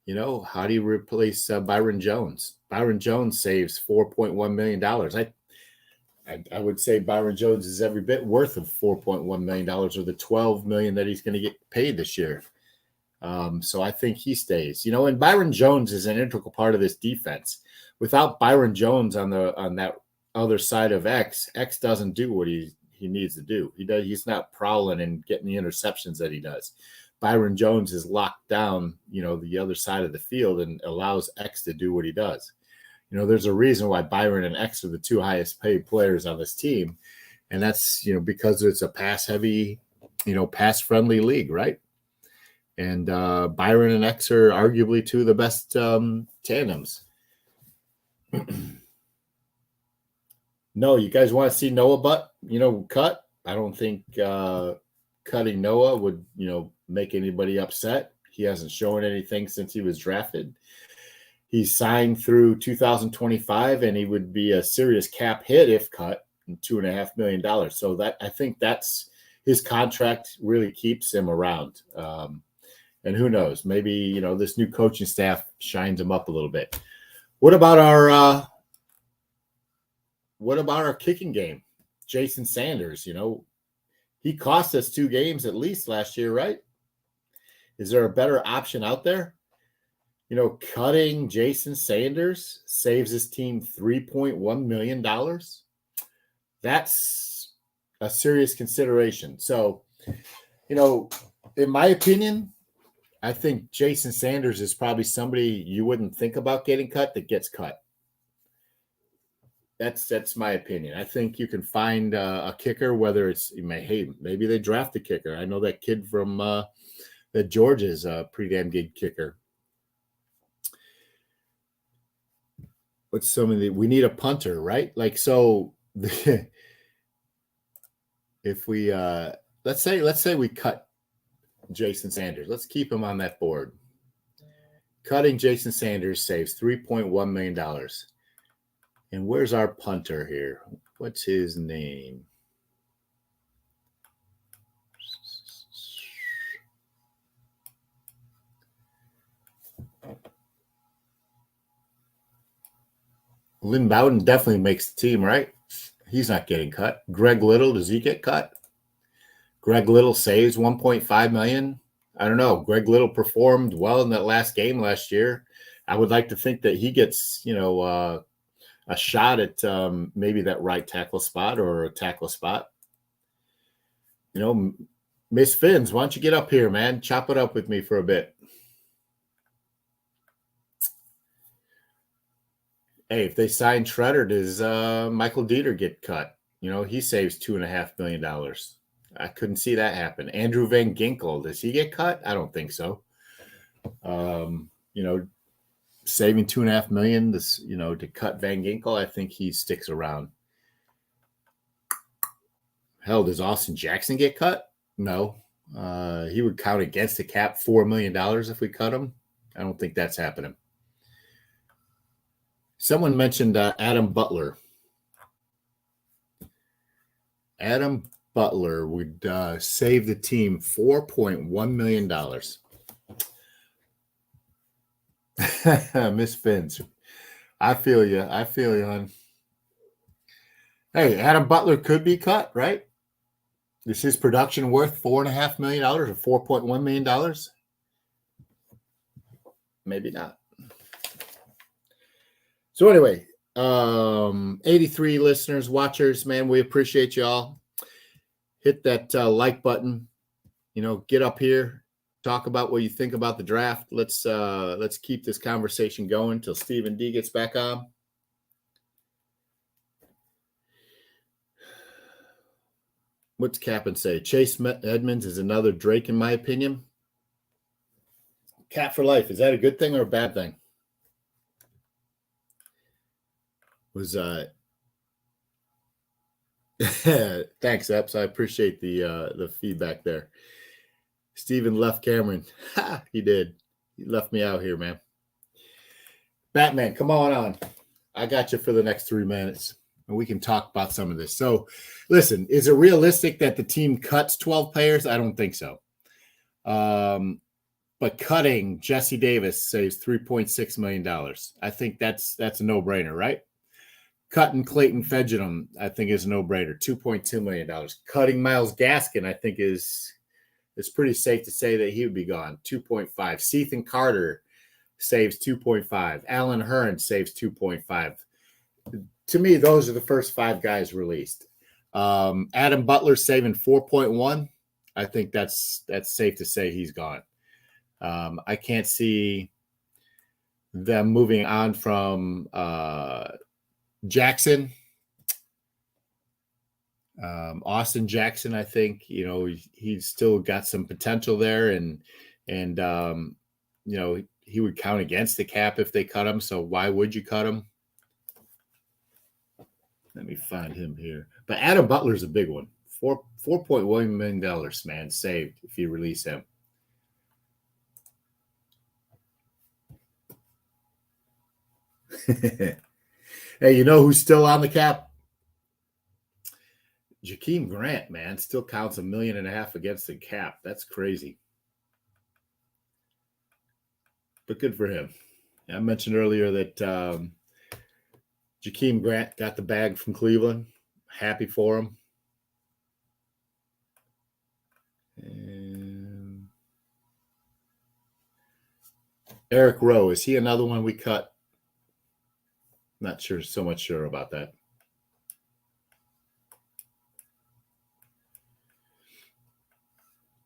How do you replace Byron Jones? Byron Jones saves $4.1 million. I would say Byron Jones is every bit worth of $4.1 million, or the $12 million that he's going to get paid this year. So I think he stays. And Byron Jones is an integral part of this defense. Without Byron Jones on that other side of X doesn't do what he needs to do. He's not prowling and getting the interceptions that he does. Byron Jones is locked down, the other side of the field, and allows X to do what he does. There's a reason why Byron and X are the two highest paid players on this team. And that's, because it's a pass-heavy, pass-friendly league, right? And Byron and X are arguably two of the best tandems. No, you guys want to see Noah Butt, cut? I don't think cutting Noah would, make anybody upset. He hasn't shown anything since he was drafted. He's signed through 2025, and he would be a serious cap hit if cut, $2.5 million. So I think that's his contract really keeps him around. And who knows? Maybe this new coaching staff shines him up a little bit. What about our kicking game? Jason Sanders, he cost us 2 games at least last year, right? Is there a better option out there? Cutting Jason Sanders saves his team $3.1 million. That's a serious consideration. So, in my opinion, I think Jason Sanders is probably somebody you wouldn't think about getting cut that gets cut. That's my opinion. I think you can find a kicker, whether it's maybe they draft a kicker. I know that kid from that Georgia's a pretty damn good kicker. What's we need a punter, right? Like, so if we let's say we cut Jason Sanders, let's keep him on that board. Cutting Jason Sanders saves $3.1 million. And where's our punter here? What's his name? Lynn Bowden definitely makes the team, right? He's not getting cut. Greg Little, does he get cut? Greg Little saves $1.5 million. I don't know. Greg Little performed well in that last game last year. I would like to think that he gets, a shot at maybe that right tackle spot or a tackle spot. Miss Finns, why don't you get up here, man? Chop it up with me for a bit. Hey, if they sign Shredder, does Michael Dieter get cut? He saves $2.5 million. I couldn't see that happen. Andrew Van Ginkel, does he get cut? I don't think so. Saving $2.5 million, to cut Van Ginkel, I think he sticks around. Hell, does Austin Jackson get cut? No. He would count against the cap $4 million if we cut him. I don't think that's happening. Someone mentioned Adam Butler. Adam Butler would save the team $4.1 million. Miss Fins. I feel you, hon. Hey, Adam Butler could be cut, right? Is his production worth $4.5 million or $4.1 million? Maybe not. So anyway, 83 listeners, watchers, man, we appreciate y'all. Hit that like button. Get up here, talk about what you think about the draft. Let's keep this conversation going till Stephen D gets back on. What's Cap'n say? Chase Edmonds is another Drake, in my opinion. Cap for life. Is that a good thing or a bad thing? Thanks, Epps. I appreciate the feedback there. Steven left Cameron. He did. He left me out here, man. Batman, come on. I got you for the next 3 minutes. And we can talk about some of this. So, listen, is it realistic that the team cuts 12 players? I don't think so. But cutting Jesse Davis saves $3.6 million. I think that's a no-brainer, right? Cutting Clayton Fedgenham, I think, is a no-brainer. $2.2 million. Cutting Myles Gaskin, I think, it's pretty safe to say that he would be gone. 2.5. Ethan Carter saves 2.5. Alan Hearn saves 2.5. To me, those are the first 5 guys released. Adam Butler saving 4.1. I think that's safe to say he's gone. I can't see them moving on from Jackson. Austin Jackson, I think, he's still got some potential there, and he would count against the cap if they cut him. So why would you cut him? Let me find him here. But Adam Butler's a big one. $4.1 million, man, saved if you release him. Hey, who's still on the cap? Jakeem Grant, man, still counts $1.5 million against the cap. That's crazy. But good for him. I mentioned earlier that Jakeem Grant got the bag from Cleveland. Happy for him. And Eric Rowe, is he another one we cut? Not sure, so much sure about that.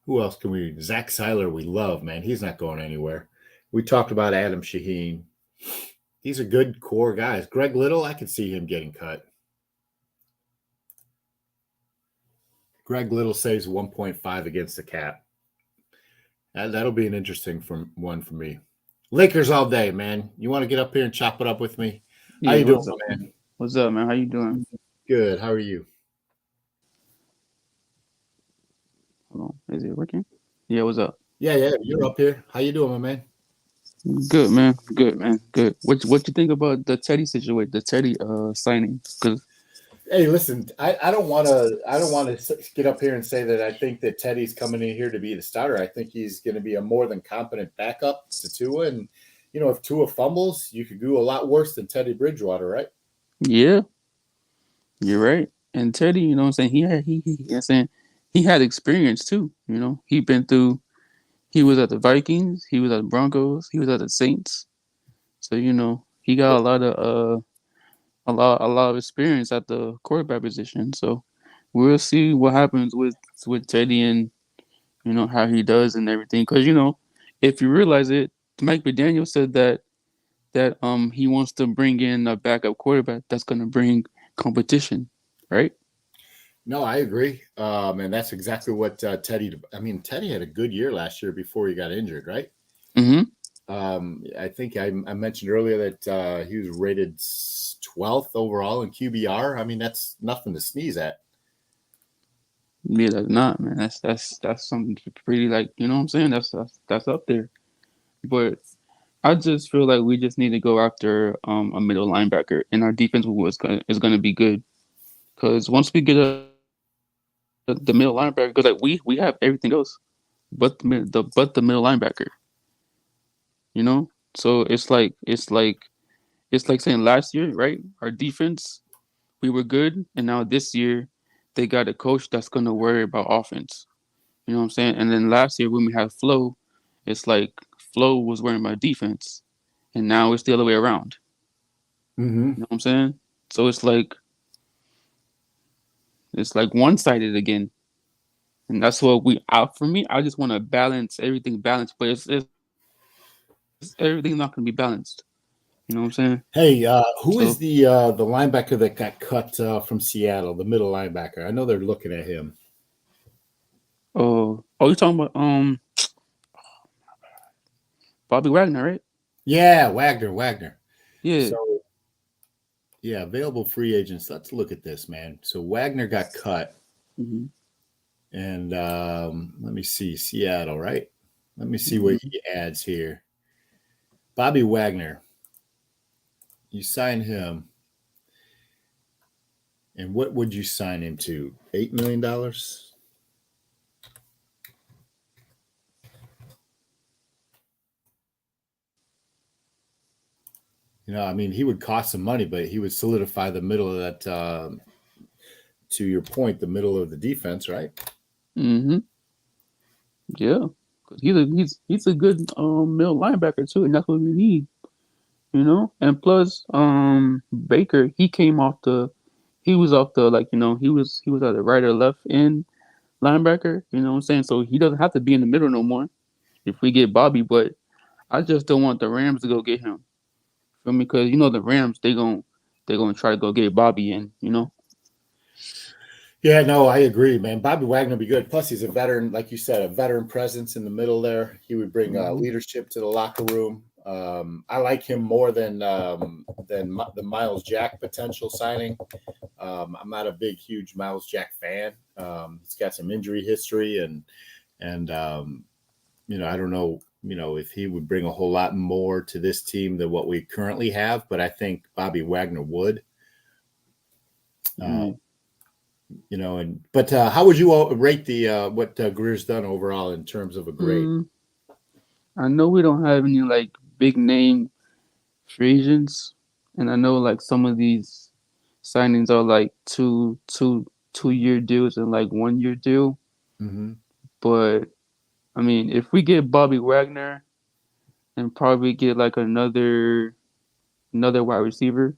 Who else can we? Zach Seiler, we love, man. He's not going anywhere. We talked about Adam Shaheen. These are good core guys. Greg Little, I could see him getting cut. Greg Little saves 1.5 against the cap. That'll be an interesting one for me. Lakers all day, man. You want to get up here and chop it up with me? Yeah, how you doing, man? What's up, man? How you doing? Good. How are you? Hold on. Is it working? Yeah, what's up? Yeah. You're up here. How you doing, my man? Good, man. Good. What you think about the Teddy situation, the Teddy signing? Because hey, listen, I don't want to get up here and say that I think that Teddy's coming in here to be the starter. I think he's going to be a more than competent backup to Tua, and if Tua fumbles, you could do a lot worse than Teddy Bridgewater, right? Yeah, you're right. And Teddy, you know what I'm saying, he had experience too. He was at the Vikings, he was at the Broncos, he was at the Saints. So he got a lot of experience at the quarterback position. So we'll see what happens with Teddy and how he does and everything. Because if you realize it, Mike McDaniel said that that he wants to bring in a backup quarterback that's going to bring competition, right? No, I agree. And that's exactly what Teddy had a good year last year before he got injured, right? Mm-hmm. I think I mentioned earlier that he was rated 12th overall in QBR. I mean, that's nothing to sneeze at. Yeah, that's not, man. That's something pretty, like, you know what I'm saying? That's up there. But I just feel like we just need to go after a middle linebacker, and our defense is gonna be good. Because once we get the middle linebacker, because like we have everything else, but the middle linebacker, you know. So it's like saying last year, right? Our defense, we were good, and now this year they got a coach that's gonna worry about offense. You know what I'm saying? And then last year when we had Flo, it's like Flo was worrying about defense, and now it's the other way around. Mm-hmm. You know what I'm saying? So it's like one sided again, and that's what we out for me. I just want to balance everything balanced, but it's everything's not going to be balanced. You know what I'm saying? Hey, who is So the linebacker that got cut from Seattle, the middle linebacker? I know they're looking at him. you're talking about Bobby Wagner, right? Yeah, Wagner. Yeah. So, yeah, available free agents. Let's look at this, man. So Wagner got cut, Mm-hmm. and let me see, Seattle, right? Let me see what Mm-hmm. he adds here. Bobby Wagner. You sign him, and what would you sign him to? $8 million? You know, I mean, he would cost some money, but he would solidify the middle of that. To your point, the middle of the defense, right? Mm-hmm. Yeah. 'Cause he's a good middle linebacker too, and that's what we need. You know, and plus Baker, he was off the, like, you know, he was either right or left end linebacker. You know what I'm saying? So he doesn't have to be in the middle no more if we get Bobby. But I just don't want the Rams to go get him. Feel me? Because you know the Rams, they gonna try to go get Bobby in. You know. Yeah, no, I agree, man. Bobby Wagner would be good. Plus, he's a veteran, like you said, a veteran presence in the middle there. He would bring Mm-hmm. leadership to the locker room. I like him more than the Miles Jack potential signing. I'm not a huge Miles Jack fan. He's got some injury history, and you know, I don't know, you know, if he would bring a whole lot more to this team than what we currently have. But I think Bobby Wagner would. Mm-hmm. You know, but how would you rate the what Greer's done overall in terms of a grade? I know we don't have any like big name free agents, and I know like some of these signings are like two-year deals and like 1 year deal. Mm-hmm. But I mean, if we get Bobby Wagner and probably get like another wide receiver,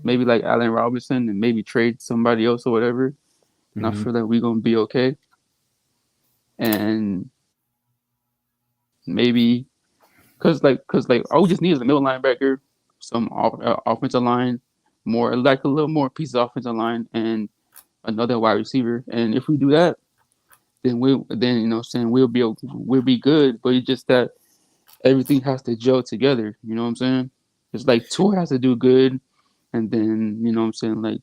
maybe like Allen Robinson, and maybe trade somebody else or whatever, and I Mm-hmm. feel like we're gonna be okay. And maybe cause all we just need is a middle linebacker, some offensive line, more like a little more piece of offensive line, and another wide receiver. And if we do that, then you know what I'm saying, we'll be good. But it's just that everything has to gel together. You know what I'm saying? It's like Tour has to do good, and then you know what I'm saying, like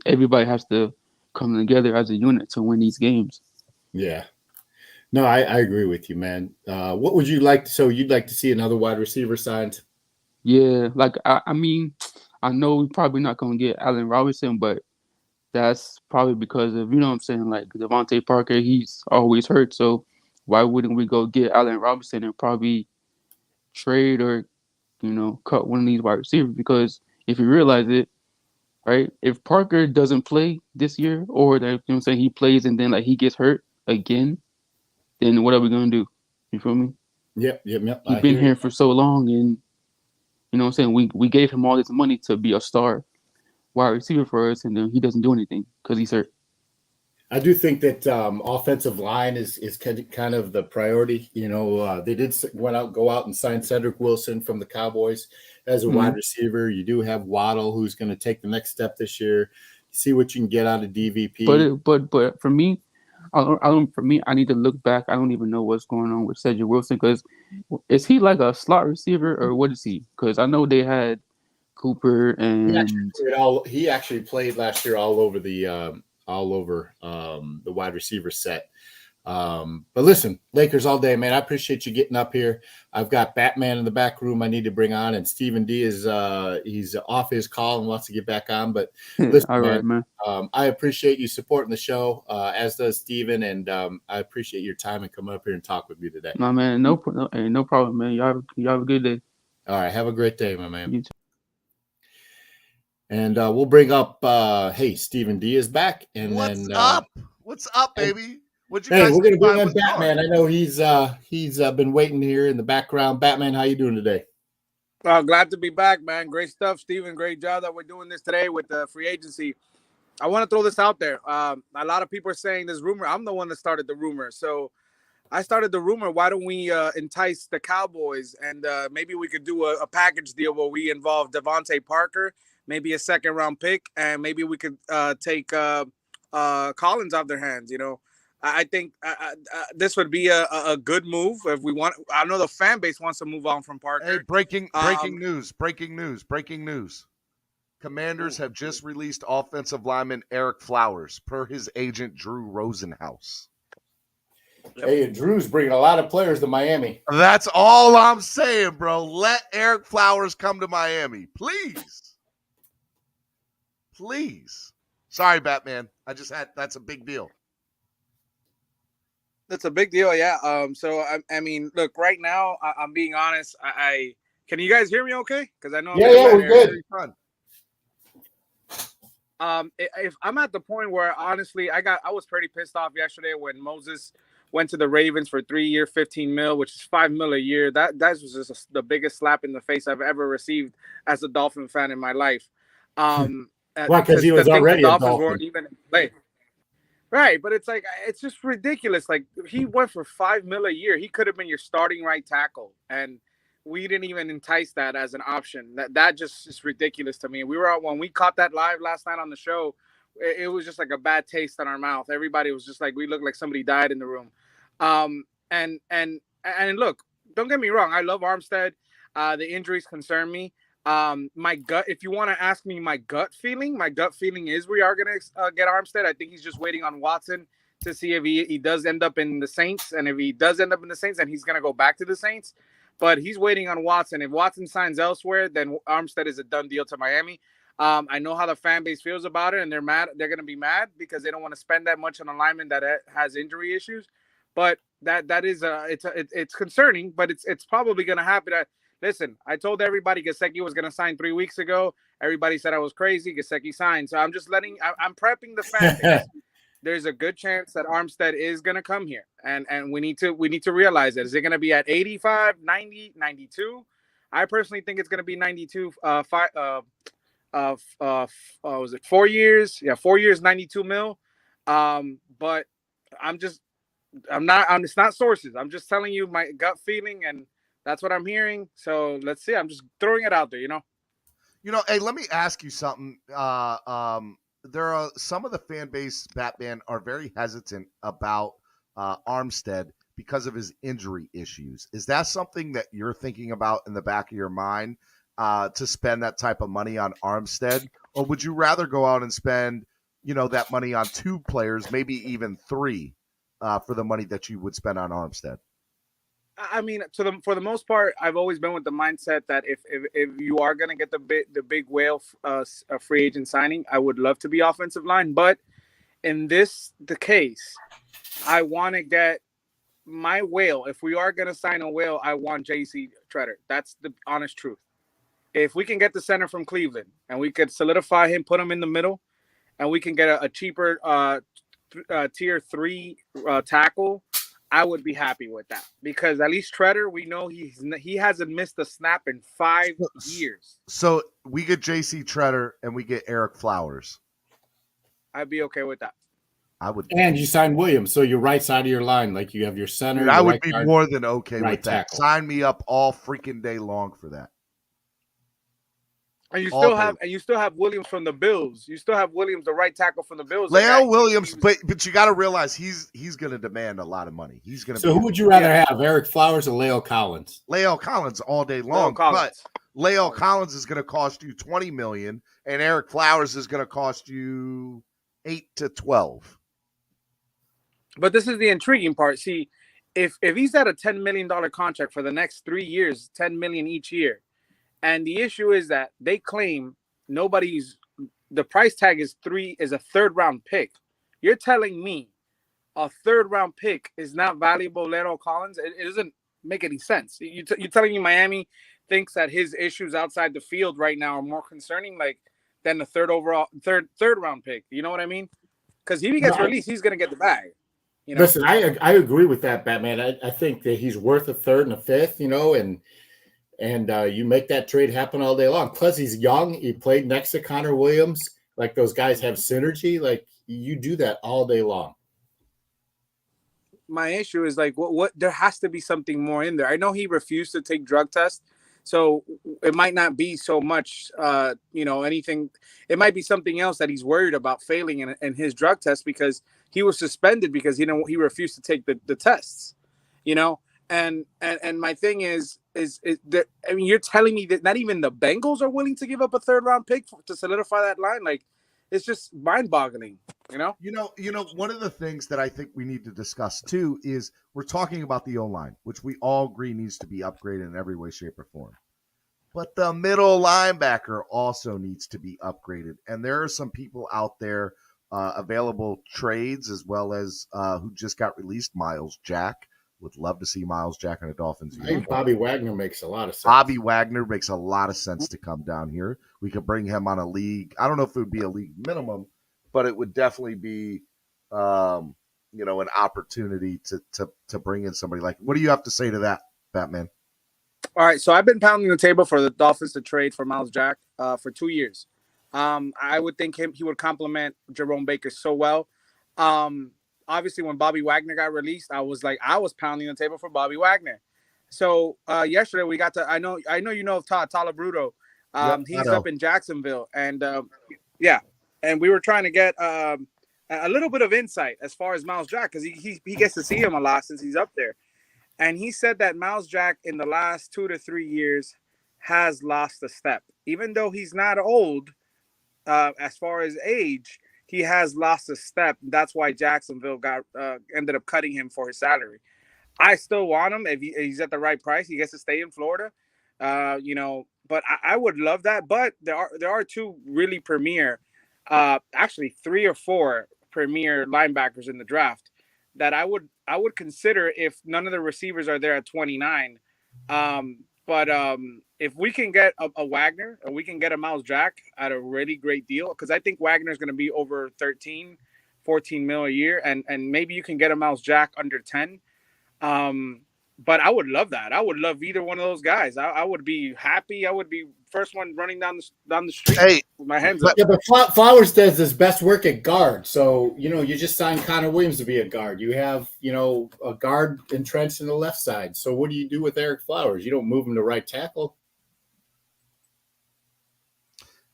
everybody has to come together as a unit to win these games. Yeah. No, I agree with you, man. What would you like? So you'd like to see another wide receiver signed? Yeah, like I mean, I know we're probably not gonna get Allen Robinson, but that's probably because of, you know what I'm saying, like Devontae Parker, he's always hurt. So why wouldn't we go get Allen Robinson and probably trade or, you know, cut one of these wide receivers? Because if you realize it, right, if Parker doesn't play this year, or that, you know what I'm saying, he plays and then like he gets hurt again, then what are we gonna do? You feel me? Yep. He's I been hear you. here for so long, and you know what I'm saying, we gave him all this money to be a star wide receiver for us, and then he doesn't do anything because he's hurt. I do think that offensive line is kind of the priority. They did go out and sign Cedric Wilson from the Cowboys as a wide receiver. You do have Waddle, who's going to take the next step this year. See what you can get out of DVP. But for me, I need to look back. I don't even know what's going on with Cedric Wilson, because is he like a slot receiver or what is he? Because I know they had Cooper and He actually played last year all over the wide receiver set. But listen, Lakers all day, man. I appreciate you getting up here. I've got Batman in the back room I need to bring on, and Stephen D is he's off his call and wants to get back on. But listen, all right, man. I appreciate you supporting the show, as does Stephen, and I appreciate your time and coming up here and talk with me today. No, man, no problem, man. Y'all have a good day. All right, have a great day, my man. You too. And we'll bring up, Stephen D is back. And What's then up? What's up, baby? What'd you hey, guys we're gonna think bring about in Batman. I know he's been waiting here in the background. Batman, how you doing today? Glad to be back, man. Great stuff, Steven. Great job that we're doing this today with the free agency. I want to throw this out there. A lot of people are saying this rumor. I'm the one that started the rumor. So I started the rumor. Why don't we entice the Cowboys and maybe we could do a package deal where we involve Devontae Parker, maybe a second-round pick, and maybe we could take Collins off their hands, I think this would be a good move if we want. I know the fan base wants to move on from Parker. Hey, breaking news. Commanders have just released offensive lineman Eric Flowers per his agent Drew Rosenhaus. Hey, Drew's bringing a lot of players to Miami. That's all I'm saying, bro. Let Eric Flowers come to Miami, please. Please. Sorry, Batman. That's a big deal. That's a big deal, yeah. So I mean, look, right now, I'm being honest. I can you guys hear me okay? Because I know we're good. If I'm at the point where honestly, I was pretty pissed off yesterday when Moses went to the Ravens for 3 year, $15 million, which is $5 million a year. That was just the biggest slap in the face I've ever received as a Dolphin fan in my life. Why? Because he was already a Dolphin. Weren't even in play. Right, but it's like it's just ridiculous. Like he went for $5 million a year. He could have been your starting right tackle, and we didn't even entice that as an option. That just is ridiculous to me. We were out when we caught that live last night on the show. It was just like a bad taste in our mouth. Everybody was just like, we looked like somebody died in the room. And look, don't get me wrong. I love Armstead. The injuries concern me. My gut, if you want to ask me my gut feeling is we are going to get Armstead. I think he's just waiting on Watson to see if he does end up in the Saints. And if he does end up in the Saints, then he's going to go back to the Saints. But he's waiting on Watson. If Watson signs elsewhere, then Armstead is a done deal to Miami. I know how the fan base feels about it, and they're mad. They're going to be mad because they don't want to spend that much on a lineman that has injury issues. But that is it's concerning, but it's probably going to happen. Listen, I told everybody Gesicki was going to sign 3 weeks ago. Everybody said I was crazy. Gesicki signed. So I'm just I'm prepping the fan base. There's a good chance that Armstead is going to come here. And we need to realize it. Is it going to be at 85, 90, 92? I personally think it's going to be 92. Was it 4 years? Yeah, 4 years, 92 mil. But it's not sources. I'm just telling you my gut feeling, and that's what I'm hearing. So let's see. I'm just throwing it out there, Hey, let me ask you something. There are some of the fan base, Batman, are very hesitant about Armstead because of his injury issues. Is that something that you're thinking about in the back of your mind to spend that type of money on Armstead? Or would you rather go out and spend, that money on two players, maybe even three, for the money that you would spend on Armstead? I mean, for the most part, I've always been with the mindset that if you are going to get the big whale free agent signing, I would love to be offensive line. But in the case, I want to get my whale. If we are going to sign a whale, I want J.C. Treader. That's the honest truth. If we can get the center from Cleveland and we could solidify him, put him in the middle, and we can get a cheaper tier 3 tackle, I would be happy with that, because at least Treader, we know he hasn't missed a snap in 5 years. So we get J.C. Treader and we get Eric Flowers. I'd be okay with that. I would. And you sign Williams, so your right side of your line, like you have your center. Dude, your I would right be guard, more than okay right with that. tackle. Sign me up all freaking day long for that. And you All still have Williams from the Bills. You still have Williams, the right tackle from the Bills. Leo Like, Williams, but you got to realize he's going to demand a lot of money. He's going to. So who would you rather have, Eric Flowers or Leo Collins? Leo Collins all day long, but Leo Collins is going to cost you $20 million, and Eric Flowers is going to cost you 8 to 12. But this is the intriguing part. See, if he's at a $10 million contract for the next 3 years, $10 million each year, and the issue is that they claim the price tag is a third round pick. You're telling me a third round pick is not valuable, Leo Collins? It doesn't make any sense. You're telling me Miami thinks that his issues outside the field right now are more concerning, than the third round pick. You know what I mean? Because if he gets released, he's gonna get the bag. You know? Listen, I agree with that, Batman. I think that he's worth a third and a fifth, and you make that trade happen all day long. Plus, he's young. He played next to Connor Williams. Like, those guys have synergy. Like, you do that all day long. My issue is what there has to be something more in there. I know he refused to take drug tests, so it might not be so much, anything. It might be something else that he's worried about failing in his drug test, because he was suspended because he refused to take the tests, And my thing is that, I mean, you're telling me that not even the Bengals are willing to give up a third round pick to solidify that line? Like, it's just mind boggling, One of the things that I think we need to discuss too is we're talking about the O-line, which we all agree needs to be upgraded in every way, shape, or form. But the middle linebacker also needs to be upgraded. And there are some people out there, available trades, as well as who just got released. Miles Jack. Would love to see Miles Jack in a Dolphins. I think Bobby Wagner makes a lot of sense. Bobby Wagner makes a lot of sense to come down here. We could bring him on a league. I don't know if it would be a league minimum, but it would definitely be, an opportunity to bring in somebody like. What do you have to say to that, Batman? All right, so I've been pounding the table for the Dolphins to trade for Miles Jack for 2 years. I would think he would complement Jerome Baker so well. Obviously, when Bobby Wagner got released, I was pounding the table for Bobby Wagner. So yesterday we got to. I know you know of Todd Talabruto. He's up in Jacksonville, and and we were trying to get a little bit of insight as far as Miles Jack, because he gets to see him a lot since he's up there. And he said that Miles Jack in the last 2 to 3 years has lost a step, even though he's not old as far as age. He has lost a step. That's why Jacksonville ended up cutting him for his salary. I still want him if he's at the right price. He gets to stay in Florida, But I would love that. But there are two really premier, actually 3 or 4 premier linebackers in the draft that I would consider if none of the receivers are there at 29. But if we can get a Wagner and we can get a Miles Jack at a really great deal, because I think Wagner is going to be over 13, 14 mil a year, and maybe you can get a Miles Jack under 10. But I would love that. I would love either one of those guys. I would be happy. I would be first one running down the street with my hands up. Yeah, but Flowers does his best work at guard. So, you just signed Connor Williams to be a guard. You have, a guard entrenched in the left side. So what do you do with Eric Flowers? You don't move him to right tackle.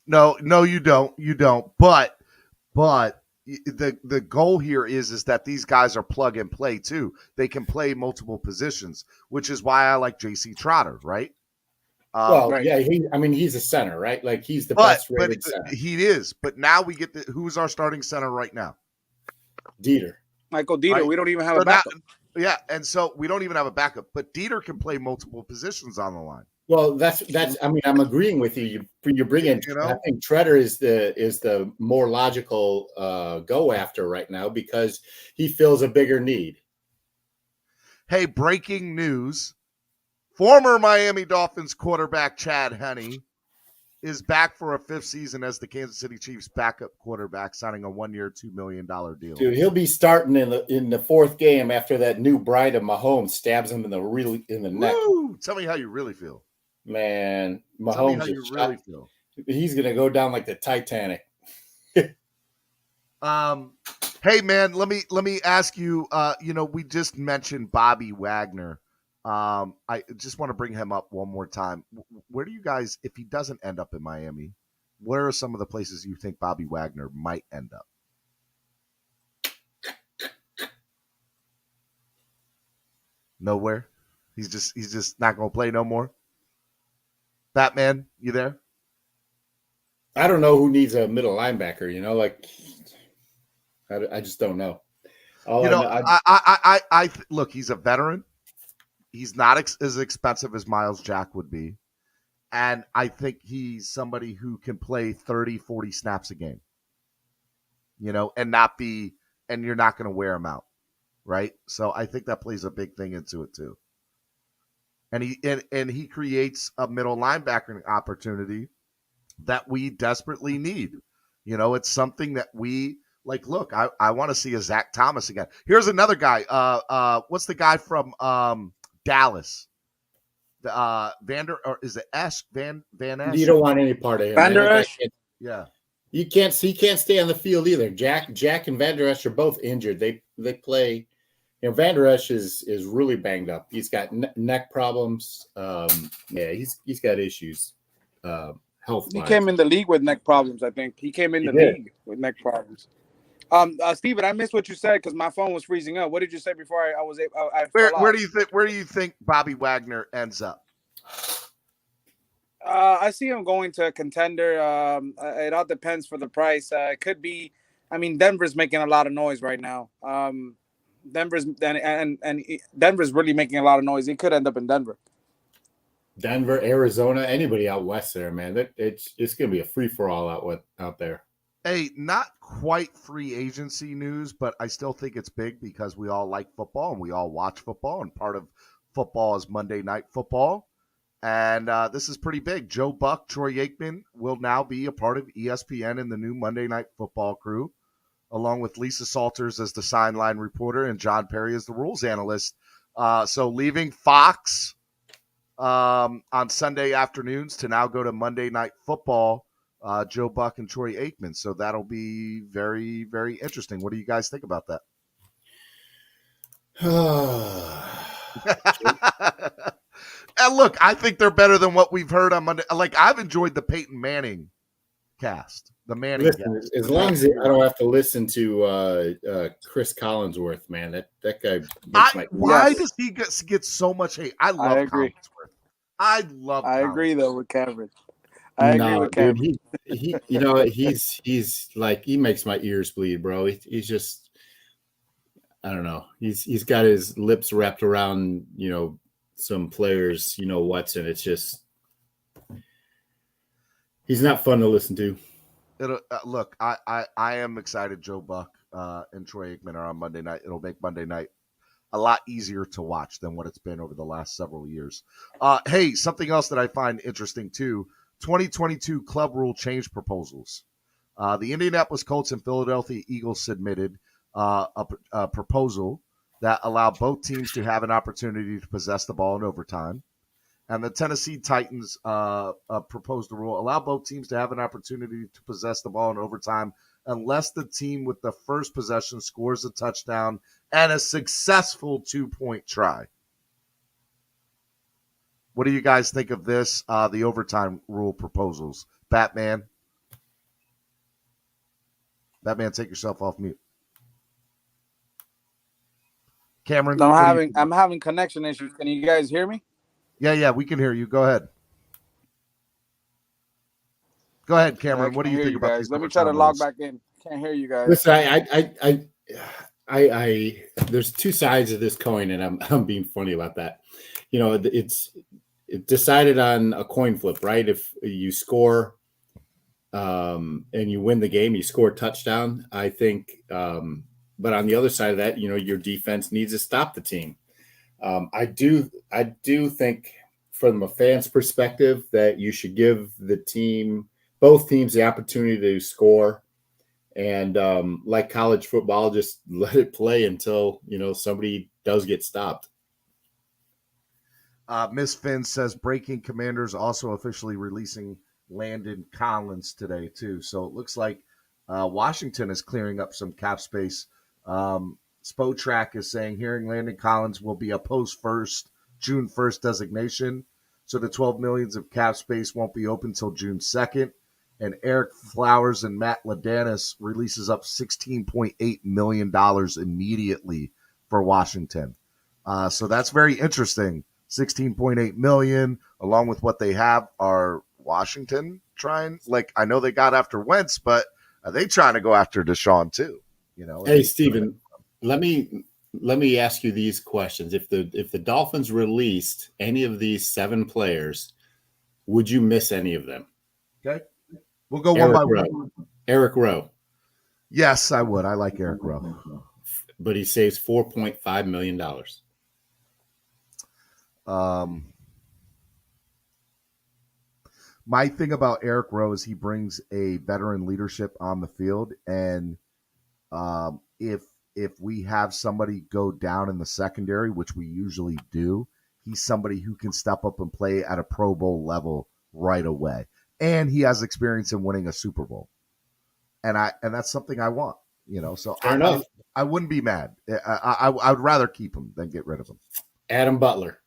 No, you don't. You don't. But the goal here is that these guys are plug and play too. They can play multiple positions, which is why I like JC Trotter, right? Right. Yeah, he's a center, right? Like, he's the best rated center. He is. But now we get who's our starting center right now? Dieter. Michael Dieter. Right? We don't even have a backup. And so we don't even have a backup. But Dieter can play multiple positions on the line. Well, that's. I'm agreeing with you. You bring in. I think Treader is the more logical go after right now, because he fills a bigger need. Hey, breaking news! Former Miami Dolphins quarterback Chad Henne is back for a 5th season as the Kansas City Chiefs backup quarterback, signing a 1-year, $2 million deal. Dude, he'll be starting in the 4th game after that new bride of Mahomes stabs him in the neck. Woo! Tell me how you really feel. Man, Mahomes. Tell me how you really feel. He's gonna go down like the Titanic. Hey man, let me ask you. We just mentioned Bobby Wagner. I just want to bring him up one more time. Where do you guys, if he doesn't end up in Miami, where are some of the places you think Bobby Wagner might end up? Nowhere. He's just not going to play no more. Batman, you there? I don't know who needs a middle linebacker. I just don't know. Look, he's a veteran. He's not as expensive as Miles Jack would be. And I think he's somebody who can play 30, 40 snaps a game, and you're not going to wear him out, right? So I think that plays a big thing into it too. And he creates a middle linebacker opportunity that we desperately need. It's something that we like. Look, I want to see a Zach Thomas again. Here's another guy. What's the guy from Dallas? Is it Van Esch? You don't want any part of him. Van Der Esch? Yeah. He can't stay on the field either. Jack and Van Der Esch are both injured. They play. Van Der Esch is really banged up. He's got neck problems. He's got issues. Health. He came in the league with neck problems. I think he came in the league with neck problems. Steven, I missed what you said because my phone was freezing up. What did you say before I was able? Where do you think Bobby Wagner ends up? I see him going to a contender. It all depends for the price. It could be. I mean, Denver's making a lot of noise right now. Denver's really making a lot of noise. He could end up in Denver. Denver, Arizona, anybody out west there, man. It's going to be a free for all out there. Hey, not quite free agency news, but I still think it's big because we all like football and we all watch football, and part of football is Monday Night Football. And this is pretty big. Joe Buck, Troy Aikman will now be a part of ESPN in the new Monday Night Football crew, along with Lisa Salters as the sideline reporter and John Perry as the rules analyst. So leaving Fox on Sunday afternoons to now go to Monday Night Football, Joe Buck and Troy Aikman. So that'll be very, very interesting. What do you guys think about that? And look, I think they're better than what we've heard on Monday. Like, I've enjoyed the Peyton Manning cast, the Manning cast. As long as I don't have to listen to Chris Collinsworth, man, that guy makes why does he get so much hate? I love Collinsworth. I agree though with Cameron. Dude, he's like, he makes my ears bleed, bro. He's just, I don't know. He's got his lips wrapped around, some players, Watson. It's just, he's not fun to listen to. Look, I am excited. Joe Buck and Troy Aikman are on Monday night. It'll make Monday night a lot easier to watch than what it's been over the last several years. Hey, something else that I find interesting too, 2022 club rule change proposals. The Indianapolis Colts and Philadelphia Eagles submitted a proposal that allowed both teams to have an opportunity to possess the ball in overtime. And the Tennessee Titans proposed a rule, allow both teams to have an opportunity to possess the ball in overtime unless the team with the first possession scores a touchdown and a successful 2-point try. What do you guys think of this, the overtime rule proposals? Batman, take yourself off mute. Cameron? I'm having connection issues. Can you guys hear me? Yeah, we can hear you. Go ahead. Go ahead, Cameron. What do you think about these? Let me try to log back in. Can't hear you guys. Listen, I there's two sides of this coin, and I'm being funny about that. It's decided on a coin flip, right? If you score and you win the game, you score a touchdown, I think. But on the other side of that, your defense needs to stop the team. I do think from a fan's perspective that you should give both teams the opportunity to score, and like college football, just let it play until somebody does get stopped. Miss Finn says Breaking Commanders also officially releasing Landon Collins today too. So it looks like Washington is clearing up some cap space. Spotrac is saying hearing Landon Collins will be a June 1st designation. So the $12 million of cap space won't be open until June 2nd. And Eric Flowers and Matt Ladanis releases up $16.8 million immediately for Washington. So that's very interesting. $16.8 million, along with what they have, are Washington trying? Like, I know they got after Wentz, but are they trying to go after Deshaun too? Hey, Steven, let me ask you these questions. If the Dolphins released any of these 7 players, would you miss any of them? Okay. We'll go one by one. Eric Rowe. Yes, I would. I like Eric Rowe. But he saves $4.5 million. My thing about Eric Rowe is he brings a veteran leadership on the field, and if we have somebody go down in the secondary, which we usually do, he's somebody who can step up and play at a Pro Bowl level right away, and he has experience in winning a Super Bowl, and that's something I want. So I wouldn't be mad. I would rather keep him than get rid of him. Adam Butler.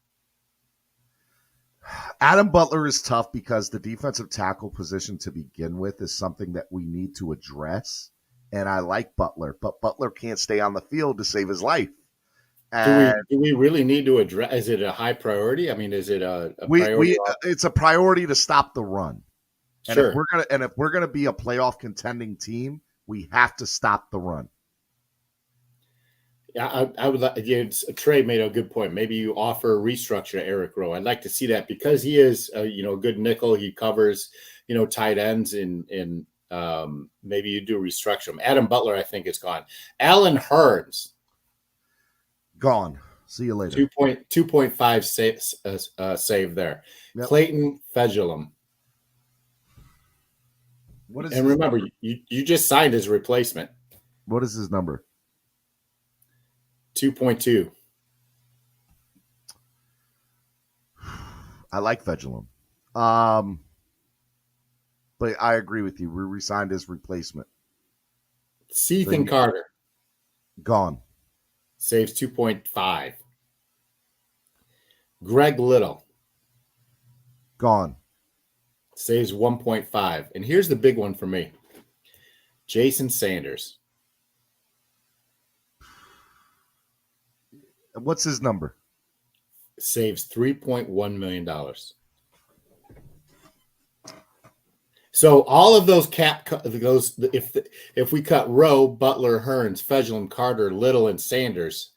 Adam Butler is tough because the defensive tackle position to begin with is something that we need to address. And I like Butler, but Butler can't stay on the field to save his life. Do we really need to address? Is it a high priority? I mean, is it a priority? It's a priority to stop the run. And sure. If we're gonna be a playoff contending team, we have to stop the run. Yeah, I would like. Trey made a good point. Maybe you offer a restructure to Eric Rowe. I'd like to see that because he is, a good nickel. He covers, tight ends, and maybe you do restructure him. Adam Butler, I think, is gone. Alan Hearns, gone. See you later. 2.5 save there. Yep. Clayton Fejedelem. What is? And remember, you just signed his replacement. What is his number? 2.2. I like Fejedelem. But I agree with you. We re-signed his replacement. Ethan Carter. Gone. Saves 2.5. Greg Little. Gone. Saves 1.5. And here's the big one for me. Jason Sanders. What's his number? Saves $3.1 million. So all of those if we cut Rowe, Butler, Hearns, Fejedelem, Carter, Little, and Sanders,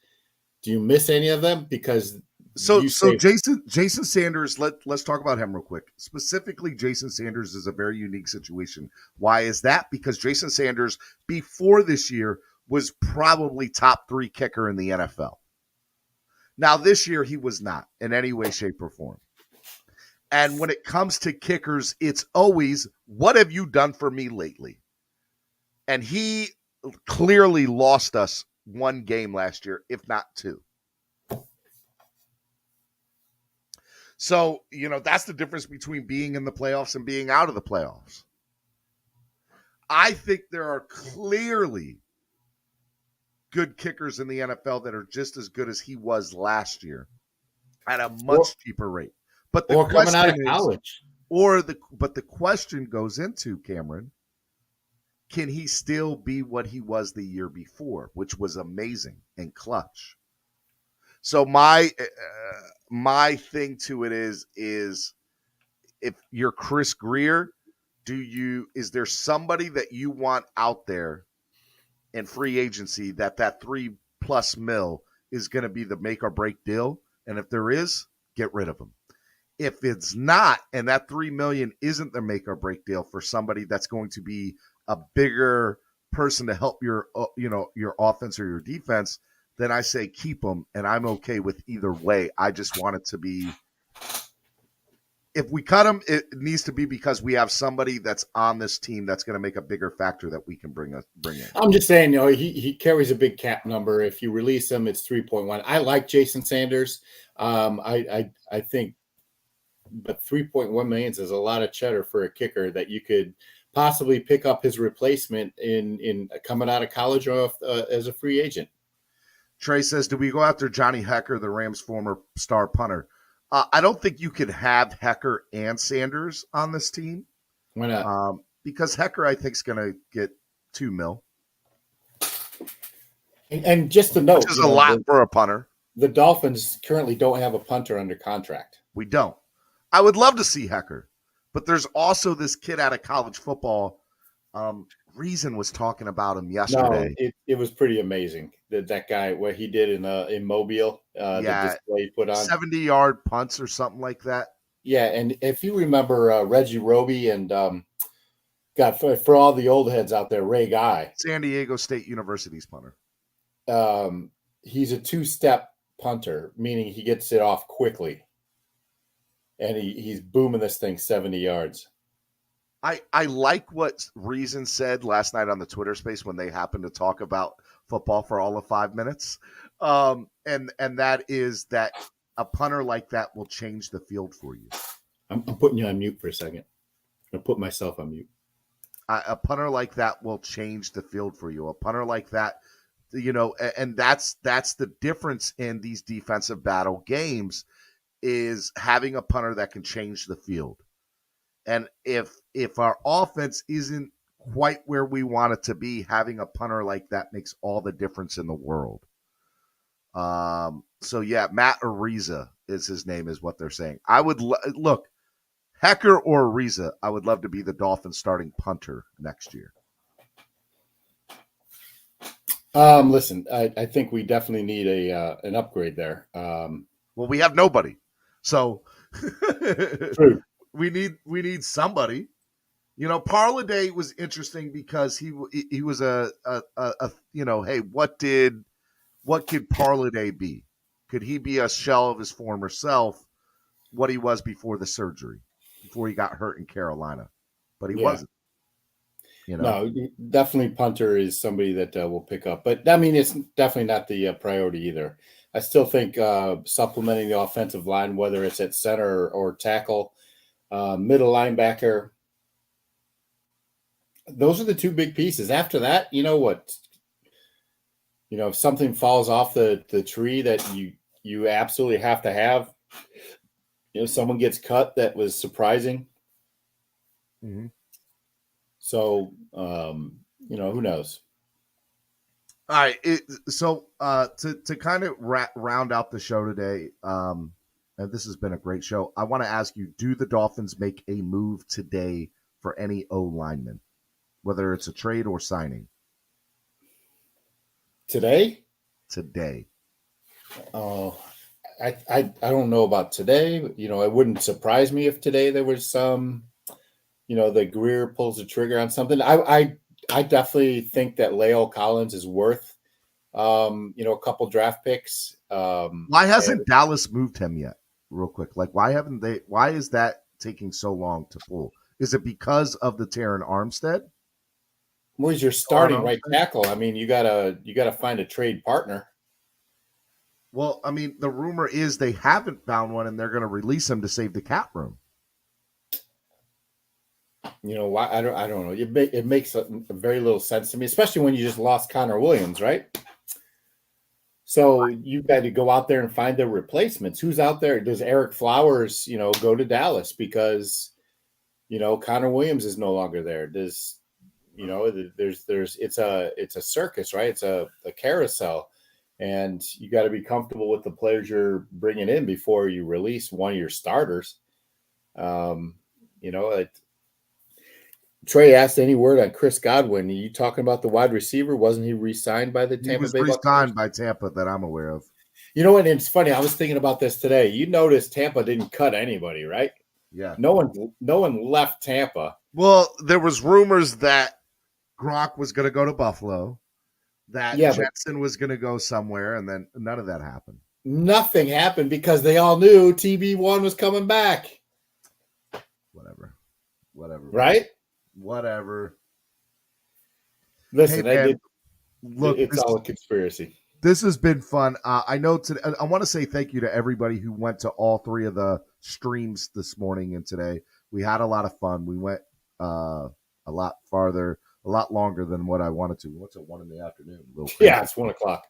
do you miss any of them? Because Jason Sanders, let's talk about him real quick. Specifically, Jason Sanders is a very unique situation. Why is that? Because Jason Sanders, before this year, was probably top 3 kicker in the NFL. Now, this year, he was not in any way, shape, or form. And when it comes to kickers, it's always, what have you done for me lately? And he clearly lost us 1 game last year, if not 2. So, that's the difference between being in the playoffs and being out of the playoffs. I think there are clearly good kickers in the NFL that are just as good as he was last year at a much cheaper rate. But the coming out of college. But the question goes into, Cameron, can he still be what he was the year before, which was amazing and clutch? So my thing to it is if you're Chris Greer, is there somebody that you want out there in free agency that $3+ million is going to be the make or break deal? And if there is, get rid of him. If it's not, and that $3 million isn't the make or break deal for somebody that's going to be a bigger person to help your offense or your defense, then I say keep them, and I'm okay with either way. I just want it to be, if we cut him, it needs to be because we have somebody that's on this team that's going to make a bigger factor that we can bring in. I'm just saying, he carries a big cap number. If you release him, it's 3.1. I like Jason Sanders. I think, but 3.1 million is a lot of cheddar for a kicker that you could possibly pick up his replacement in coming out of college or as a free agent. Trey says, do we go after Johnny Hecker, the Rams' former star punter? I don't think you could have Hecker and Sanders on this team. Why not? Because Hecker, I think, is going to get $2 million. And just to note, which is a lot for a punter. The Dolphins currently don't have a punter under contract. We don't. I would love to see Hecker, but there's also this kid out of college football. Reason was talking about him yesterday. No, it was pretty amazing that guy, what he did in Mobile, the display he put on 70-yard punts or something like that. Yeah, and if you remember Reggie Roby and for all the old heads out there, Ray Guy, San Diego State University's punter. He's a two-step punter, meaning he gets it off quickly, and he's booming this thing 70 yards. I like what Reason said last night on the Twitter space when they happened to talk about football for all of 5 minutes. And that is that a punter like that will change the field for you. I'm putting you on mute for a second. I'll put myself on mute. A punter like that will change the field for you. A punter like that, and that's the difference in these defensive battle games is having a punter that can change the field. And if our offense isn't quite where we want it to be, having a punter like that makes all the difference in the world. So yeah, Matt Ariza is his name, is what they're saying. I would look, Hecker or Ariza, I would love to be the Dolphins starting punter next year. Listen, I think we definitely need an upgrade there. Well, we have nobody, so True. we need somebody. Parladay was interesting because he was a hey, what could Parladay be? Could he be a shell of his former self, what he was before the surgery, before he got hurt in Carolina? But he wasn't. No, definitely punter is somebody that we'll pick up. But, I mean, it's definitely not the priority either. I still think supplementing the offensive line, whether it's at center or tackle, middle linebacker, those are the two big pieces. After that, you know what? If something falls off the tree that you absolutely have to have, someone gets cut that was surprising. Mm-hmm. So, who knows? All right. So to kind of round out the show today, and this has been a great show, I want to ask you, do the Dolphins make a move today for any O lineman, whether it's a trade or signing? Today? Oh, I don't know about today. It wouldn't surprise me if today there was some, that Greer pulls the trigger on something. I definitely think that Leo Collins is worth, a couple draft picks. Why hasn't Dallas moved him yet? Real quick, why is that taking so long to pull? Is it because of the Terron Armstead? Well, he's your starting right tackle. I mean, you gotta find a trade partner. Well, I mean, the rumor is they haven't found one, and they're going to release him to save the cap room. Why? I don't know. It makes a very little sense to me, especially when you just lost Connor Williams, right? So you've got to go out there and find the replacements. Who's out there? Does Eric Flowers, go to Dallas because, Connor Williams is no longer there? Does, it's a circus, right? It's a carousel. And you got to be comfortable with the players you're bringing in before you release one of your starters. Trey asked any word on Chris Godwin. Are you talking about the wide receiver? Wasn't he re-signed by the Tampa Bay Buccaneers? He was re-signed by Tampa that I'm aware of. You know what? It's funny. I was thinking about this today. You noticed Tampa didn't cut anybody, right? Yeah. No one left Tampa. Well, there was rumors that Gronk was going to go to Buffalo, that Jetson was going to go somewhere, and then none of that happened. Nothing happened because they all knew TB1 was coming back. Whatever. Right? Whatever. Listen, hey, man, it's all a conspiracy. This has been fun. I know I want to say thank you to everybody who went to all three of the streams this morning and today. We had a lot of fun. We went a a lot farther, a lot longer than what I wanted to. What's at 1 in the afternoon? A little crazy. Yeah, it's 1 o'clock.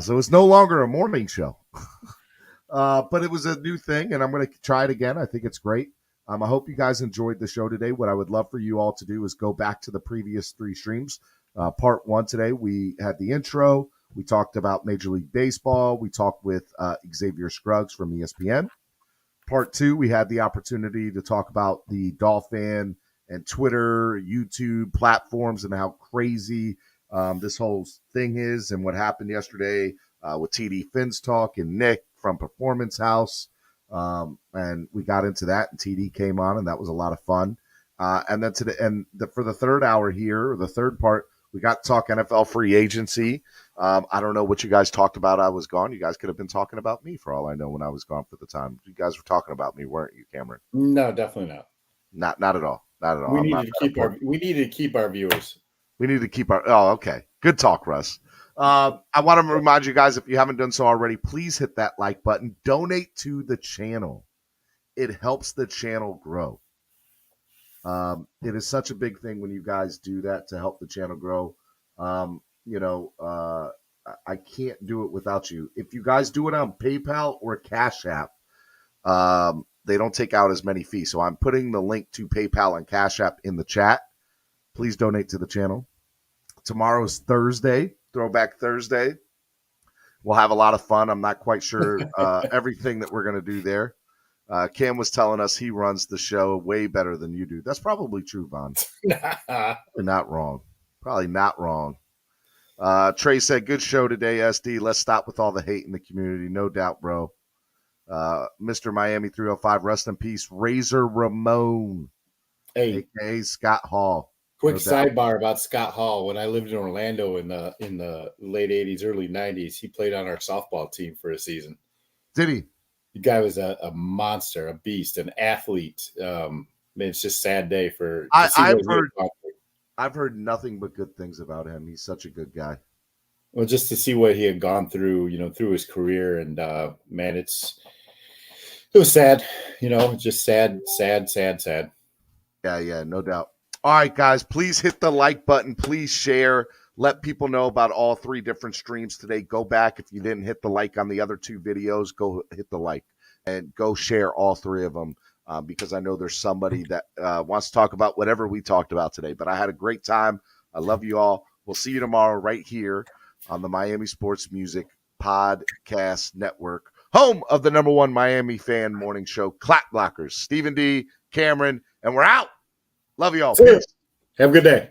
So it's no longer a morning show. But it was a new thing, and I'm going to try it again. I think it's great. I hope you guys enjoyed the show today. What I would love for you all to do is go back to the previous 3 streams. Part 1 today, we had the intro. We talked about Major League Baseball. We talked with Xavier Scruggs from ESPN. Part 2, we had the opportunity to talk about the Dolphin and Twitter, YouTube platforms and how crazy this whole thing is and what happened yesterday with TD Finn's Talk and Nick from Performance House. And we got into that, and TD came on, and that was a lot of fun. And then for the third hour here, or the third part, we got to talk NFL free agency. I don't know what you guys talked about. I was gone. You guys could have been talking about me for all I know when I was gone for the time. You guys were talking about me, weren't you, Cameron? No, definitely not. Not at all. Not at all. We needed to keep our viewers. We need to keep our. Oh, okay. Good talk, Russ. I want to remind you guys, if you haven't done so already, please hit that like button. Donate to the channel. It helps the channel grow. It is such a big thing when you guys do that to help the channel grow. I can't do it without you. If you guys do it on PayPal or Cash App, they don't take out as many fees. So I'm putting the link to PayPal and Cash App in the chat. Please donate to the channel. Tomorrow's Thursday, Throwback Thursday. We'll have a lot of fun. I'm not quite sure everything that we're going to do there. Cam was telling us he runs the show way better than you do. That's probably true, Vaughn. Not wrong. Probably not wrong. Trey said, good show today, SD. Let's stop with all the hate in the community. No doubt, bro. Mr. Miami 305, rest in peace. Razor Ramon, a.k.a. Scott Hall. Quick sidebar about Scott Hall. When I lived in Orlando in the late 80s, early 90s, he played on our softball team for a season. Did he? The guy was a monster, a beast, an athlete. It's just a sad day for. I've heard nothing but good things about him. He's such a good guy. Well, just to see what he had gone through, through his career, and man, it was sad. Just sad. Yeah, no doubt. All right, guys, please hit the like button. Please share. Let people know about all 3 different streams today. Go back. If you didn't hit the like on the other 2 videos, go hit the like and go share all 3 of them because I know there's somebody that wants to talk about whatever we talked about today. But I had a great time. I love you all. We'll see you tomorrow right here on the Miami Sports Music Podcast Network, home of the #1 Miami fan morning show, Clap Blockers. Stephen D, Cameron, and we're out. Love you all. Have a good day.